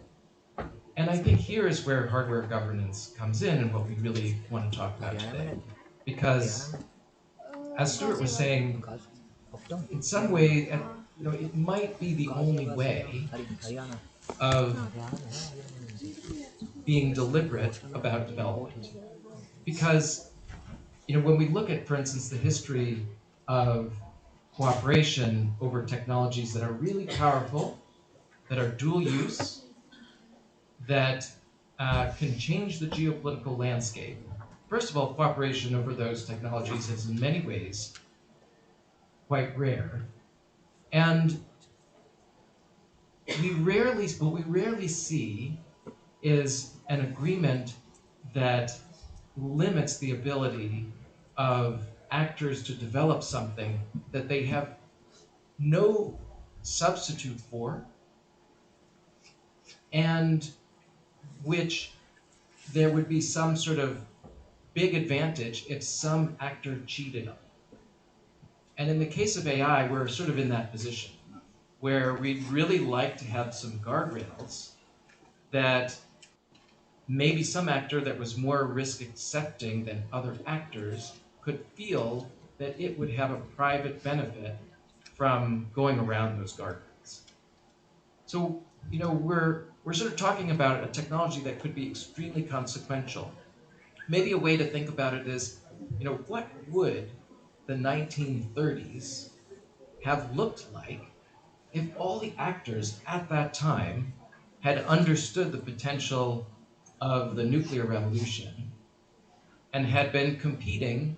And I think here is where hardware governance comes in and what we really want to talk about today. Because, as Stuart was saying, in some way, it might be the only way of being deliberate about development. Because, when we look at, for instance, the history of cooperation over technologies that are really powerful, that are dual use, that can change the geopolitical landscape. First of all, cooperation over those technologies is in many ways quite rare. And what we rarely see is an agreement that limits the ability of actors to develop something that they have no substitute for, and which there would be some sort of big advantage if some actor cheated on. And in the case of AI, we're sort of in that position where we'd really like to have some guardrails that maybe some actor that was more risk accepting than other actors could feel that it would have a private benefit from going around those guardrails. So, we're sort of talking about a technology that could be extremely consequential. Maybe a way to think about it is, what would the 1930s have looked like if all the actors at that time had understood the potential of the nuclear revolution and had been competing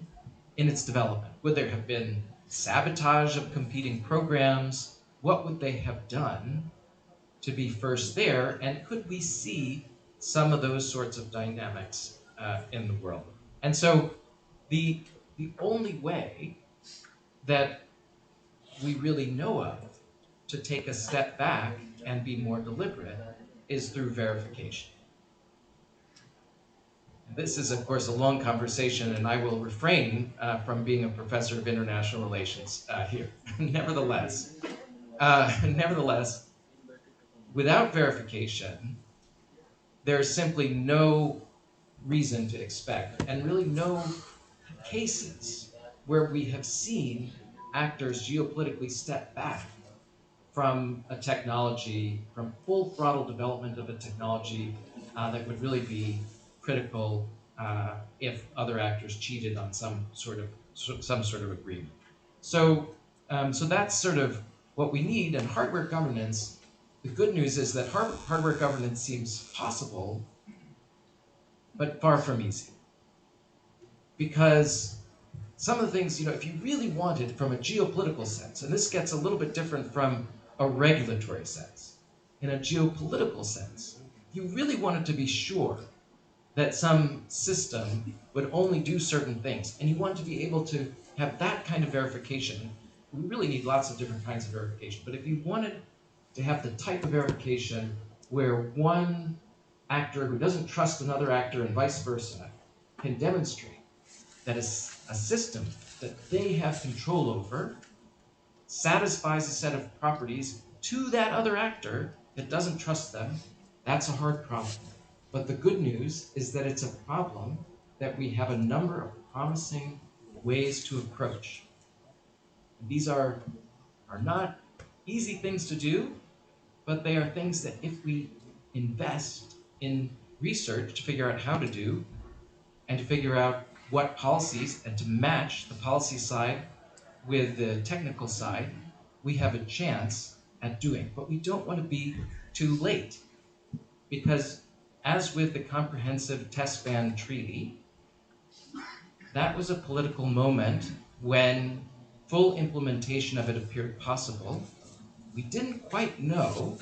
in its development? Would there have been sabotage of competing programs? What would they have done to be first there? And could we see some of those sorts of dynamics in the world? And so the only way that we really know of to take a step back and be more deliberate is through verification. This is, of course, a long conversation, and I will refrain from being a professor of international relations here. Nevertheless, without verification, there's simply no reason to expect, and really no cases where we have seen actors geopolitically step back from a technology, from full throttle development of a technology that would really be critical if other actors cheated on some sort of agreement. So, so that's sort of what we need. And hardware governance, the good news is that hardware governance seems possible, but far from easy. Because some of the things, if you really wanted from a geopolitical sense, and this gets a little bit different from a regulatory sense, in a geopolitical sense, you really wanted to be sure that some system would only do certain things, and you want to be able to have that kind of verification. We really need lots of different kinds of verification, but if you wanted to have the type of verification where one actor who doesn't trust another actor and vice versa can demonstrate that a system that they have control over satisfies a set of properties to that other actor that doesn't trust them, that's a hard problem. But the good news is that it's a problem that we have a number of promising ways to approach. And these are not easy things to do, but they are things that if we invest in research to figure out how to do, and to figure out what policies, and to match the policy side with the technical side, we have a chance at doing. But we don't want to be too late, because as with the Comprehensive Test Ban Treaty, that was a political moment when full implementation of it appeared possible. We didn't quite know.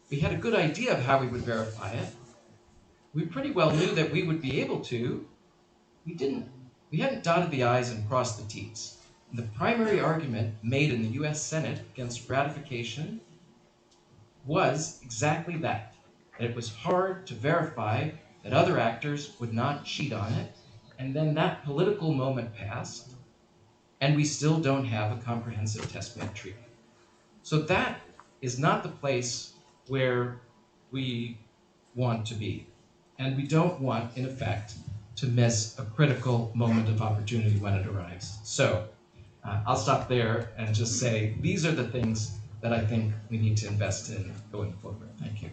We had a good idea of how we would verify it. We pretty well knew that we would be able to. We hadn't dotted the I's and crossed the T's. And the primary argument made in the US Senate against ratification was exactly that it was hard to verify that other actors would not cheat on it. And then that political moment passed, and we still don't have a comprehensive test ban treaty. So that is not the place where we want to be. And we don't want, in effect, to miss a critical moment of opportunity when it arrives. So I'll stop there and just say these are the things that I think we need to invest in going forward. Thank you.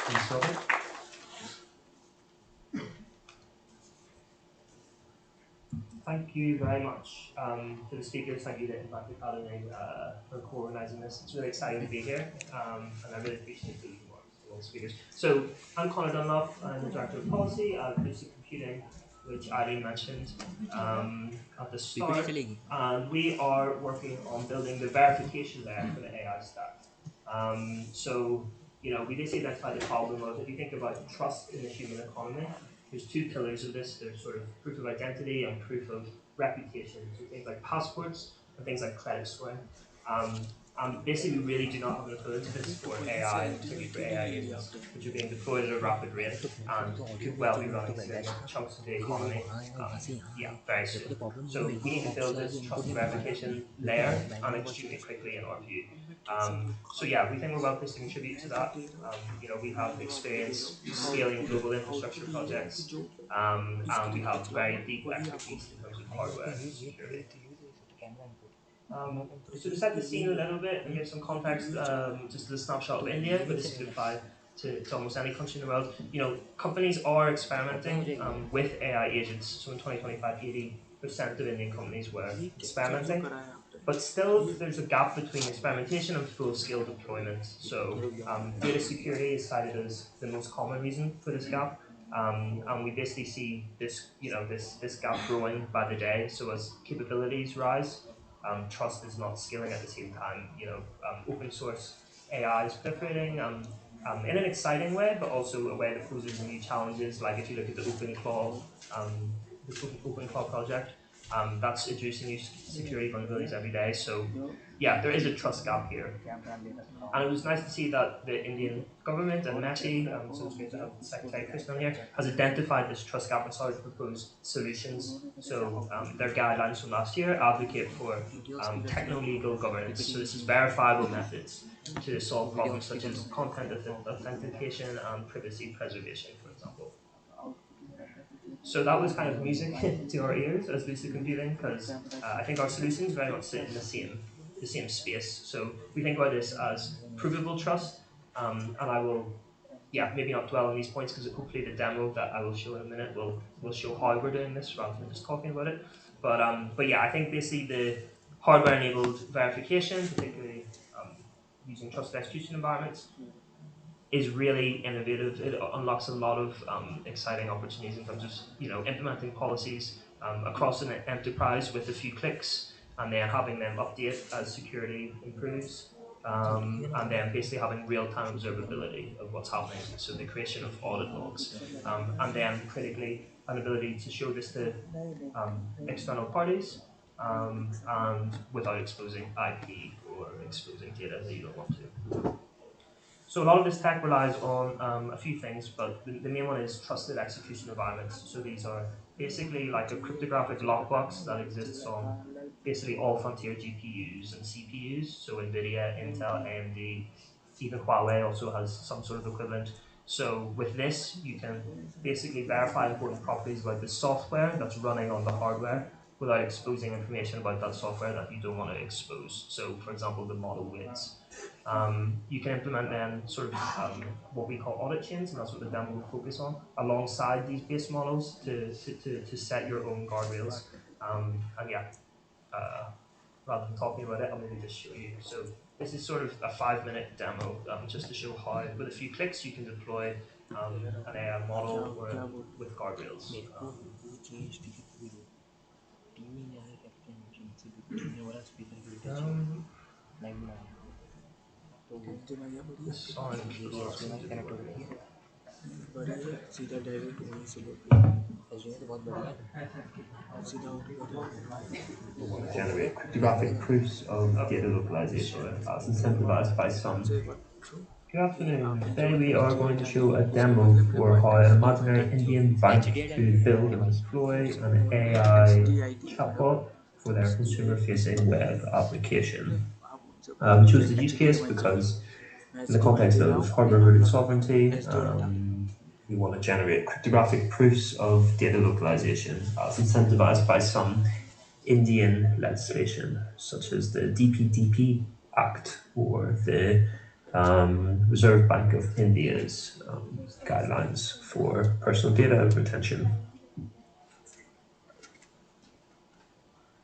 Thanks, Robert. Thank you very much to the speakers. Thank you to Impact Academy for co-organizing this. It's really exciting to be here, and I really appreciate the speakers. So I'm Conor Dunlop. I'm the Director of Policy at Lucid Computing, which Ali mentioned at the start. And we are working on building the verification layer for the AI stack. So, we basically identified the problem of, if you think about trust in the human economy, there's two pillars of this. There's sort of proof of identity and proof of reputation. So things like passports and things like credit scoring. And basically, we really do not have an equivalent to this for AI, particularly for AI agents, which are being deployed at a rapid rate and could well be running significant chunks of the economy very soon. So we need to build this trust verification layer and extremely quickly in our view. So we think we're well placed to contribute to that. We have experience scaling global infrastructure projects, and we have very deep expertise in terms of hardware and security. So to set the scene a little bit and give some context, just a snapshot of India, but this could apply to almost any country in the world. Companies are experimenting with AI agents. So in 2025, 80% of Indian companies were experimenting. But still, there's a gap between experimentation and full-scale deployment. So data security is cited as the most common reason for this gap. And we basically see this, this gap growing by the day. So as capabilities rise, trust is not scaling at the same time. Open source AI is proliferating in an exciting way, but also a way that poses new challenges. Like if you look at the OpenClaw project, that's introducing new security vulnerabilities every day. So there is a trust gap here. And it was nice to see that the Indian government and METI, so it's great to have Secretary Krishnan here, has identified this trust gap and started to propose solutions. So their guidelines from last year advocate for techno-legal governance. So this is verifiable methods to solve problems such as content authentication and privacy preservation, for example. So that was kind of music to our ears as Lucid Computing, because I think our solutions very much sit in the same space. So we think about this as provable trust And I will, maybe not dwell on these points because hopefully the demo that I will show in a minute will show how we're doing this rather than just talking about it. But yeah, I think basically the hardware-enabled verification, particularly using trusted execution environments, is really innovative. It unlocks a lot of exciting opportunities in terms of implementing policies across an enterprise with a few clicks, and then having them update as security improves, and then basically having real-time observability of what's happening. So the creation of audit logs, and then critically an ability to show this to external parties, and without exposing IP or exposing data that you don't want to. So a lot of this tech relies on a few things, but the main one is trusted execution environments. So these are basically like a cryptographic lockbox that exists on basically all frontier GPUs and CPUs. So NVIDIA, Intel, AMD, even Huawei also has some sort of equivalent. So with this, you can basically verify important properties about the software that's running on the hardware without exposing information about that software that you don't want to expose. So for example, the model weights. You can implement then sort of what we call audit chains, and that's what the demo will focus on, alongside these base models to set your own guardrails. And yeah, rather than talking about it, I'll maybe just show you. So this is sort of a 5-minute demo, just to show how with a few clicks you can deploy an AI model with guardrails. Generate cryptographic proofs of data localization as incentivized by some. Good afternoon. Today we are going to show a demo for how an imaginary Indian bank could build and deploy an AI chatbot for their consumer-facing web application. We chose the use case because in the context of hardware-rooted sovereignty, we want to generate cryptographic proofs of data localization as incentivized by some Indian legislation, such as the DPDP Act or the Reserve Bank of India's guidelines for personal data retention.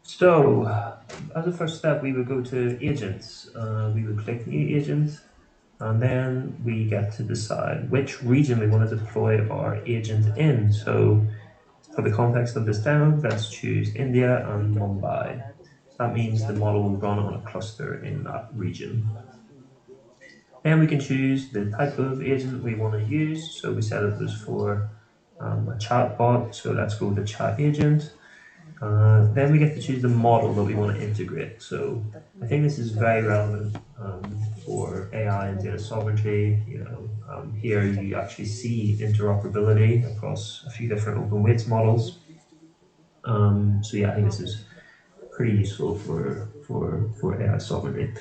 So, as a first step, we would go to agents. We would click new agent, and then we get to decide which region we want to deploy our agent in. So, for the context of this demo, let's choose India and Mumbai. That means the model will run on a cluster in that region. Then we can choose the type of agent we want to use. So we set it as for a chat bot. So let's go with the chat agent. Then we get to choose the model that we want to integrate. So I think this is very relevant for AI and data sovereignty. Here you actually see interoperability across a few different open weights models. So yeah, I think this is pretty useful for AI sovereignty.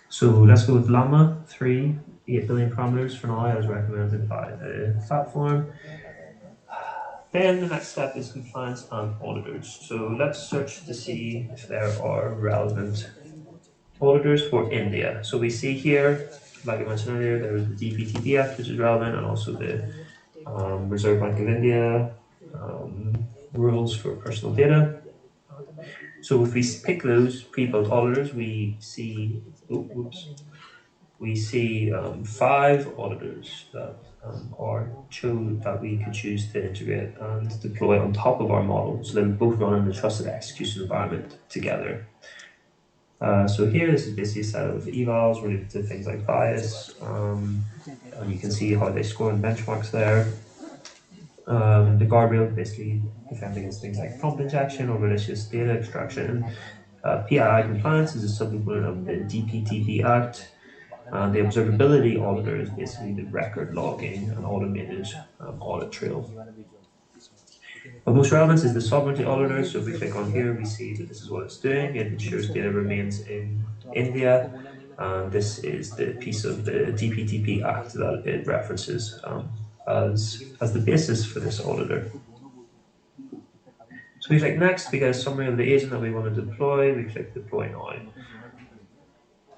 So let's go with Llama 3, 8 billion parameters for now, as recommended by the platform. Then the next step is compliance and auditors. So let's search to see if there are relevant auditors for India. So we see here, like I mentioned earlier, there is the DPTB Act, which is relevant, and also the Reserve Bank of India rules for personal data. So if we pick those pre-built auditors, we see, we see 5 auditors that that we could choose to integrate and deploy on top of our model. So they both run in the trusted execution environment together. So here, this is basically a set of evals related to things like bias, and you can see how they score in benchmarks there. The guardrail basically defends against things like prompt injection or malicious data extraction. PII compliance is a sub-component of the DPTP Act. The observability auditor is basically the record logging and automated audit trail. Of most relevance is the sovereignty auditor. So if we click on here, we see that this is what it's doing. It ensures data remains in India. This is the piece of the DPTP Act that it references as the basis for this auditor. So we click next, we get a summary of the agent that we want to deploy. We click deploy now.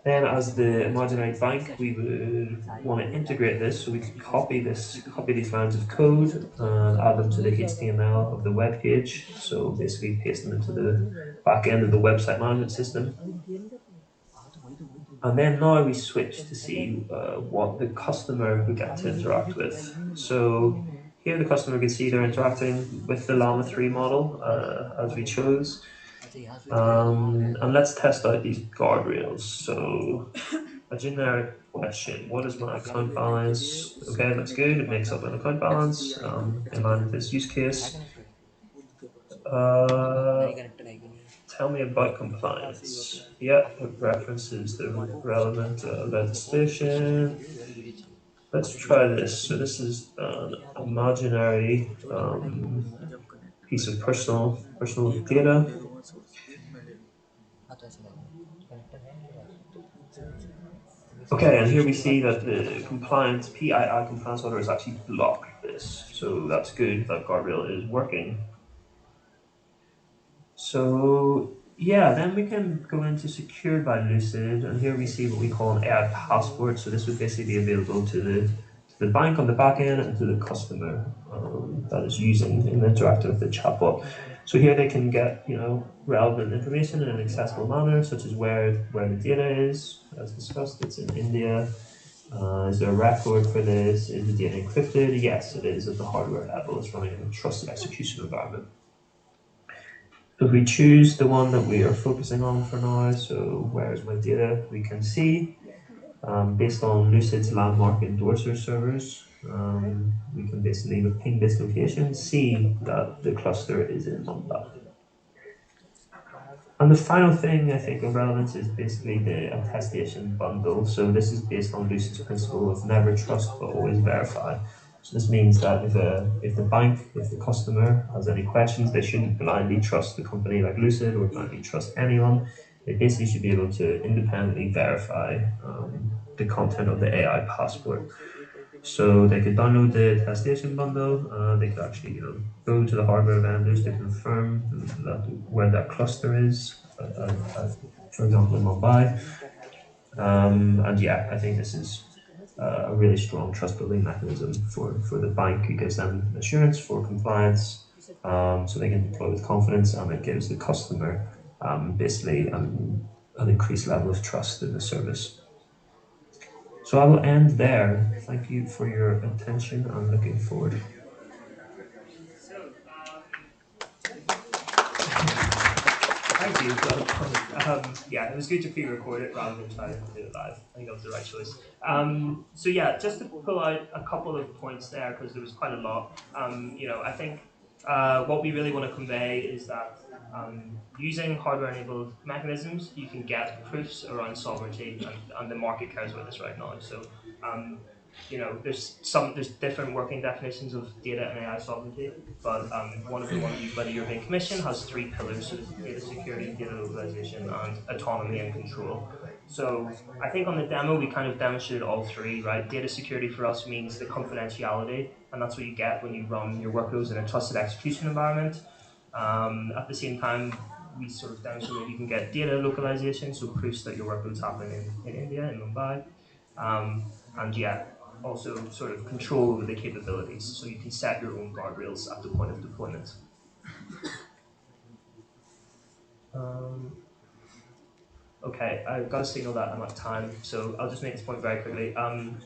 Then as the imaginary bank, we would want to integrate this, so we could copy these lines of code and add them to the HTML of the web page. So basically paste them into the back end of the website management system. And then now we switch to see what the customer would get to interact with. So here the customer can see they're interacting with the Llama 3 model as we chose. And let's test out these guardrails. So a generic question, what is my account balance? Okay, that's good, it makes up an account balance in line with this use case. Tell me about compliance. Yeah, it references the relevant legislation. Let's try this. So this is an imaginary piece of personal data. Okay, and here we see that the compliance PII compliance order has actually blocked this. So that's good. That guardrail is working. So yeah, then we can go into secured by Lucid, and here we see what we call an AI passport. So this would basically be available to the bank on the back end and to the customer that is using and interacting with the chatbot. So here they can get relevant information in an accessible manner, such as where the data is, as discussed. It's in India. Is there a record for this? Is the data encrypted? Yes, it is at the hardware level. It's running in a trusted execution environment. If we choose the one that we are focusing on for now, so where's my data, we can see based on Lucid's landmark endorser servers, we can basically with ping-based location see that the cluster is in Mumbai. And the final thing I think of relevance is basically the attestation bundle. So this is based on Lucid's principle of never trust but always verify. So this means that if the customer has any questions, they shouldn't blindly trust the company like Lucid or blindly trust anyone. They basically should be able to independently verify the content of the AI passport. So they could download the attestation bundle. They could actually, go to the hardware vendors to confirm where that cluster is. For example, in Mumbai. And yeah, I think this is a really strong trust building mechanism for the bank. It gives them assurance for compliance, so they can deploy with confidence, and it gives the customer basically an increased level of trust in the service. So I will end there. Thank you for your attention. I'm looking forward. Thank you. Yeah, it was good to pre-record it rather than try to do it live. I think that was the right choice. So yeah, just to pull out a couple of points there because there was quite a lot. I think what we really want to convey is that using hardware-enabled mechanisms, you can get proofs around sovereignty, and the market cares about this right now. So there's different working definitions of data and AI sovereignty, but one of the ones used by the European Commission has 3 pillars: so data security, data localization, and autonomy and control. So I think on the demo we kind of demonstrated all 3, right? Data security for us means the confidentiality, and that's what you get when you run your workloads in a trusted execution environment. At the same time, we sort of demonstrated you can get data localization, so proofs that your workloads happen in India, in Mumbai. And yeah, also sort of control over the capabilities, so you can set your own guardrails at the point of deployment. Okay, I've got a signal that I'm at time, so I'll just make this point very quickly.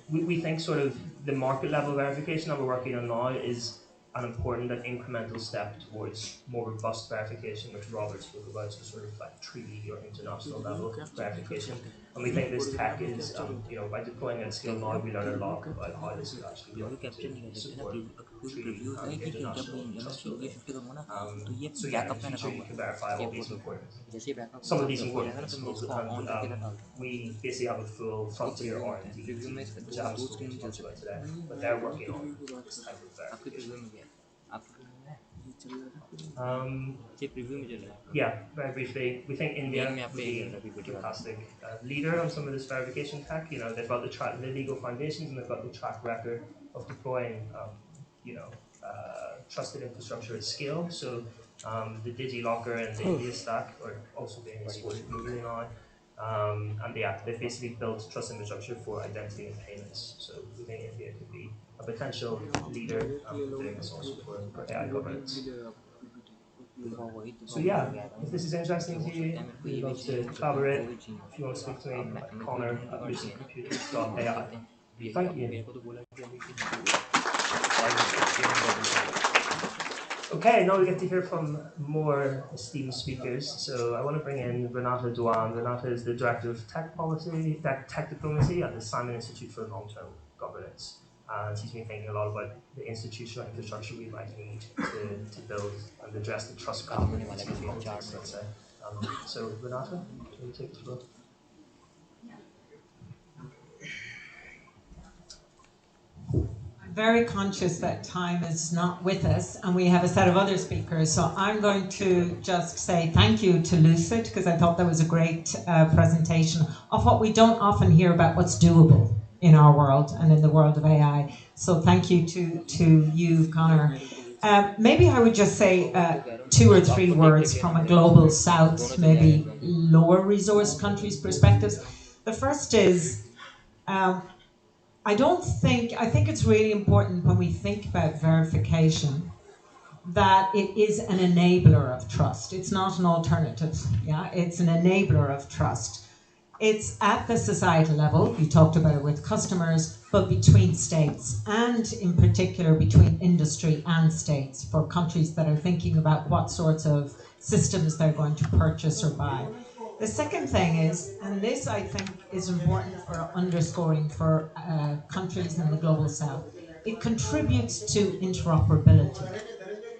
We think sort of the market level verification that we're working on now is an important and incremental step towards more robust verification, which Robert spoke about, so sort of like treaty or international level verification. And we think this tech is, by deploying at scale now, we learn a lot about how this could actually work to support treaty and international trust building. So yeah, in the future you can verify all these important, some of these important principles, and we basically have a full frontier R&D team, which I haven't spoken too much about today, but they're working on this type of verification. Yeah, very briefly, we think India would be a fantastic leader on some of this verification tech. They've got the legal foundations, and they've got the track record of deploying, trusted infrastructure at scale. So the DigiLocker and the India stack are also being exported globally now. And they've basically built trust infrastructure for identity and payments. So we think India could be a potential leader doing this also for AI governance. So yeah, if this is interesting to you, we'd love to collaborate. If you want to speak to me, Connor at lucidcomputers.ai. Thank you. Okay, now we get to hear from more esteemed speakers. So I want to bring in Renata Duan. Renata is the Director of Tech Policy, Tech Diplomacy at the Simon Institute for Long-Term Governance. And she's been thinking a lot about the institutional infrastructure we might need to build and address the trust gap between politics, let's say. So Renata, can you take the floor? Very conscious that time is not with us and we have a set of other speakers, so I'm going to just say thank you to Lucid, because I thought that was a great presentation of what we don't often hear about what's doable in our world and in the world of AI. So thank you to you, Connor. Maybe I would just say 2 or 3 words from a global south, maybe lower resource countries' perspectives. The first is I think it's really important when we think about verification that it is an enabler of trust. It's not an alternative, yeah? It's an enabler of trust. It's at the societal level, you talked about it with customers, but between states, and in particular between industry and states for countries that are thinking about what sorts of systems they're going to purchase or buy. The second thing is, and this I think is important for underscoring for countries in the global south, it contributes to interoperability.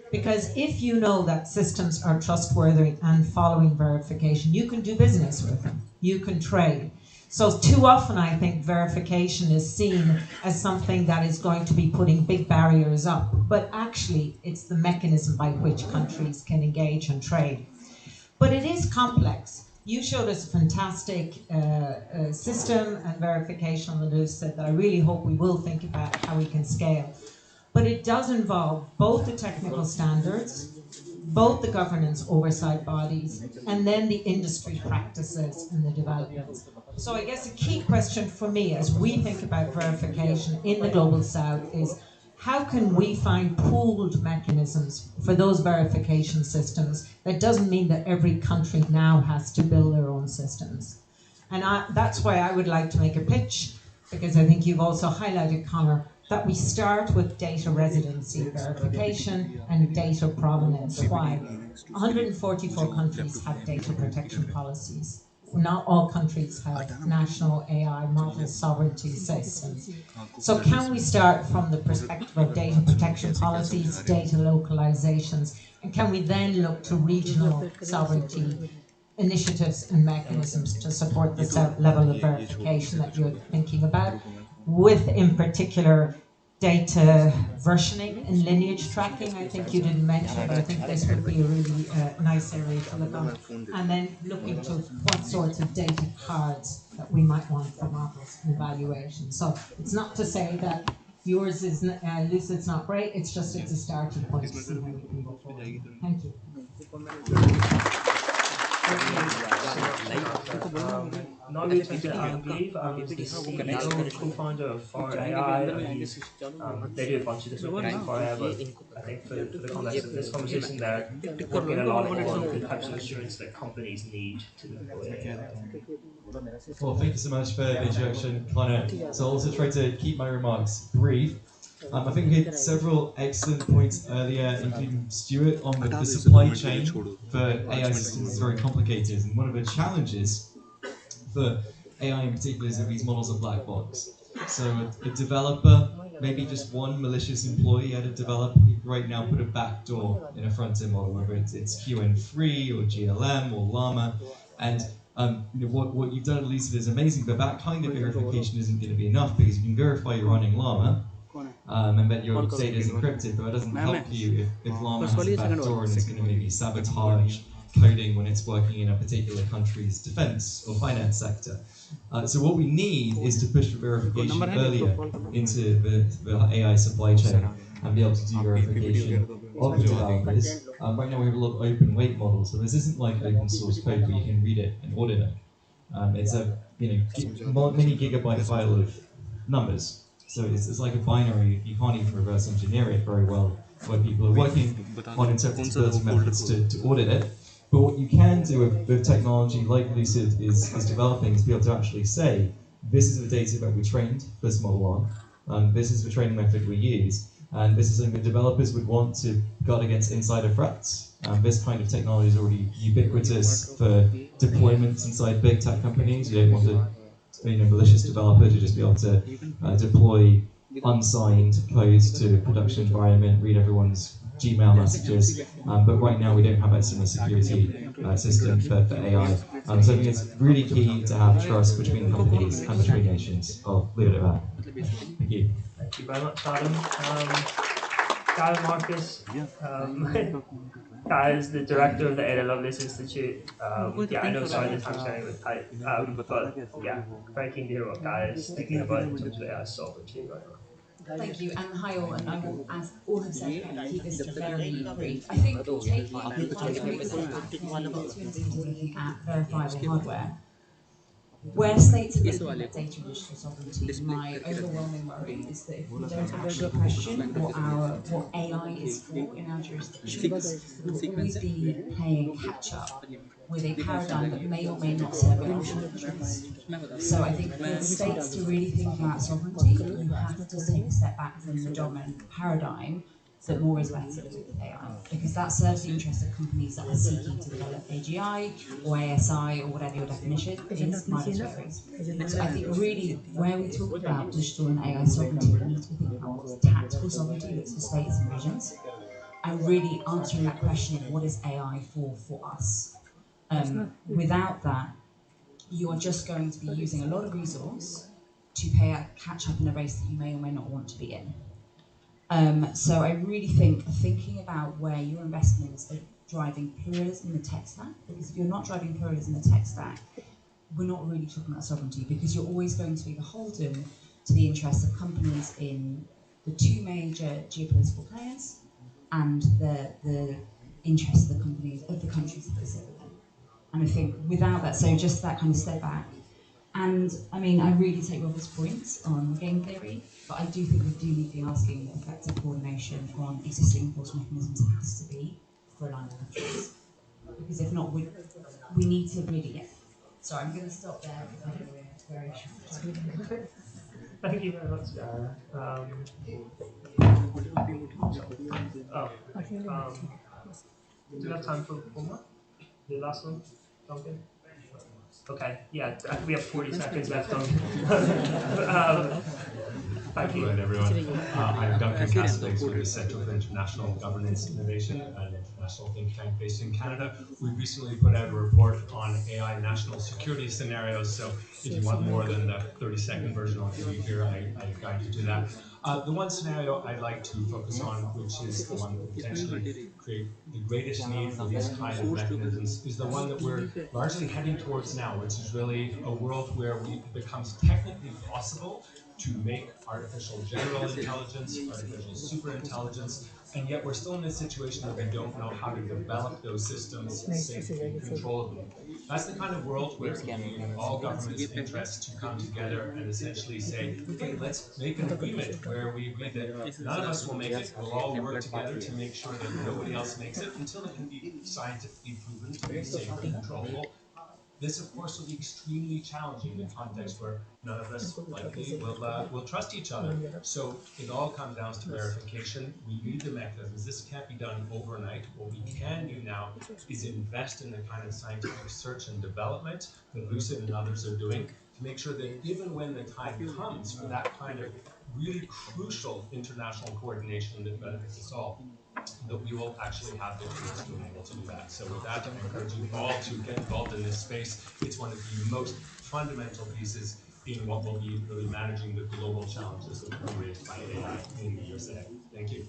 Because if you know that systems are trustworthy and following verification, you can do business with them, you can trade. So too often I think verification is seen as something that is going to be putting big barriers up, but actually it's the mechanism by which countries can engage and trade. But it is complex. You showed us a fantastic system and verification on the Lucid that I really hope we will think about how we can scale. But it does involve both the technical standards, both the governance oversight bodies, and then the industry practices and the developments. So I guess a key question for me as we think about verification in the Global South is, how can we find pooled mechanisms for those verification systems? That doesn't mean that every country now has to build their own systems. And that's why I would like to make a pitch, because I think you've also highlighted, Connor, that we start with data residency verification and data provenance. Why? 144 countries have data protection policies. Not all countries have national AI model sovereignty systems. So can we start from the perspective of data protection policies, data localizations, and can we then look to regional sovereignty initiatives and mechanisms to support the level of verification that you're thinking about, with in particular data versioning and lineage tracking? I think you didn't mention, but I think this would be a really nice area to look on. And then looking to what sorts of data cards that we might want for models and evaluation. So it's not to say that yours is Lucid's not great, it's just it's a starting point to see how we can go forward. Thank you. Now we turn to Angliv, the CEO, co-founder of Far AI, and they do a bunch of different things in Far AI, but I think for the context of this conversation, they're working a lot on the types of assurance that companies need to deploy AI. Well, thank you so much for the introduction, Connor. So I'll also try to keep my remarks brief. I think we had several excellent points earlier, including Stuart, on the supply chain for AI systems is very complicated, and one of the challenges for AI in particular is that these models are black box. So a developer, maybe just one malicious employee at a developer, right now put a backdoor in a front-end model, whether it's QN3 or GLM or Llama, and what you've done at Lucid is amazing, but that kind of verification isn't going to be enough, because you can verify you're running Llama, and that your data is encrypted, but it doesn't help you if Llama has a backdoor and it's going to maybe sabotage coding when it's working in a particular country's defense or finance sector. So what we need is to push for verification earlier into the AI supply chain and be able to do verification of the developers. Right now we have a lot of open weight models, so this isn't like open source code where you can read it and audit it. It's a many gigabyte file of numbers. So it's like a binary. You can't even reverse engineer it very well. Where people are working on interpretability methods to audit it. But what you can do with technology like Lucid is developing is be able to actually say, this is the data that we trained this model on, this is the training method we use, and this is something that developers would want to guard against insider threats. This kind of technology is already ubiquitous for deployments inside big tech companies. You don't want a malicious developer to just be able to deploy unsigned code to a production environment, read everyone's Gmail messages, but right now we don't have that similar security system for AI. So I think it's really key to have trust between companies and between nations. I'll leave it at that. Thank you. Thank you very much, Adam. Kyle Marcus, Kyle is the director of the Ada Lovelace Institute. Yeah, I know Silas was sharing with Kyle, but yeah, very keen to hear what Kyle is thinking about in terms of AI sovereignty right now. Thank you, and hi all, and I will, as all have said, keep this very brief. I think taking a step back from looking at verifiable hardware, where states are looking at data and digital sovereignty, my overwhelming worry is that if we don't actually question what AI is for in our jurisdictions, we'll always be playing catch up with a paradigm that may or may not serve our interests. So I think for the states to really think about sovereignty, you have to take a step back from the dominant paradigm that more is better with AI, because that serves the interests of companies that are seeking to develop AGI or ASI or whatever your definition is, monetaries. So I think really where we talk about digital and AI sovereignty, we need to think about what tactical sovereignty looks for states and regions, and really answering that question of what is AI for us. Without that, you are just going to be using a lot of resource to catch up in a race that you may or may not want to be in. So I really think thinking about where your investments are driving pluralism in the tech stack, because if you're not driving pluralism in the tech stack, we're not really talking about sovereignty, because you're always going to be beholden to the interests of companies in the two major geopolitical players and the interests of the companies of the countries that they sit within. And I think without that, so just that kind of step back. And I mean, I really take Robert's points on game theory, but I do think we do need to be asking what effective coordination on existing enforcement mechanisms has to be for aligned countries. Because if not, we need to really get. So I'm going to stop there because I think we're very short. Thank you very much. Do you have time for one more? The last one, Duncan? Okay, yeah, we have 40 seconds left on. Thank you. Hello, everyone. I'm Duncan Cassidy with the Centre for International Governance Innovation, an international think tank based in Canada. We recently put out a report on AI national security scenarios, so if you want more than the 30-second version I'll give you here, I guide you to that. The one scenario I'd like to focus on, which is the one that will potentially create the greatest need for these kind of mechanisms, is the one that we're largely heading towards now, which is really a world where it becomes technically possible to make artificial general intelligence, artificial superintelligence, and yet we're still in a situation that we don't know how to develop those systems safely and controllably. That's the kind of world where we need all governments' interests to come together and essentially say, okay, let's make an agreement where we agree that none of us will make it, we'll all work together to make sure that nobody else makes it until it can be scientifically proven to be safe and controllable. This, of course, will be extremely challenging in a context where none of us likely will trust each other. So it all comes down to verification. We need the mechanisms. This can't be done overnight. What we can do now is invest in the kind of scientific research and development that Lucid and others are doing to make sure that even when the time comes for that kind of really crucial international coordination that benefits us all, that we will actually have the tools to be able to do that. So with that, I encourage you all to get involved in this space. It's one of the most fundamental pieces in what will be really managing the global challenges that will be raised by AI in the years ahead. Thank you.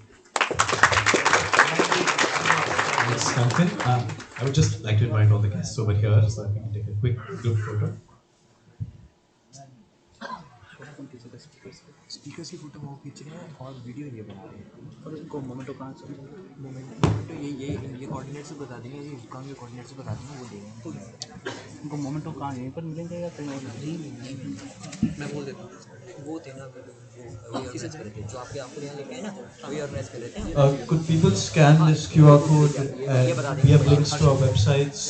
Thanks, Duncan. I would just like to invite all the guests over here so that we can take a quick group photo. Speakers की photo वो खींच रहे हैं और video ये बना रहे हैं और उनको मोमेंटो कहाँ से मोमेंटो ये कोऑर्डिनेट्स बता देंगे ये कहाँ के कोऑर्डिनेट्स बता देंगे वो दे रहे हैं उनको मोमेंटो कहाँ यहीं पर मिलेंगे या कहीं? मैं बोल देता हूँ वो थे ना वो किसे कर रहे थे जो आपके आपको यहाँ लेके आए ना वही ऑर्गेनाइज कर रहे थे. Could people scan this QR code and we have links to our websites,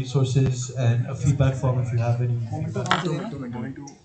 resources, and a feedback form if you have any feedback?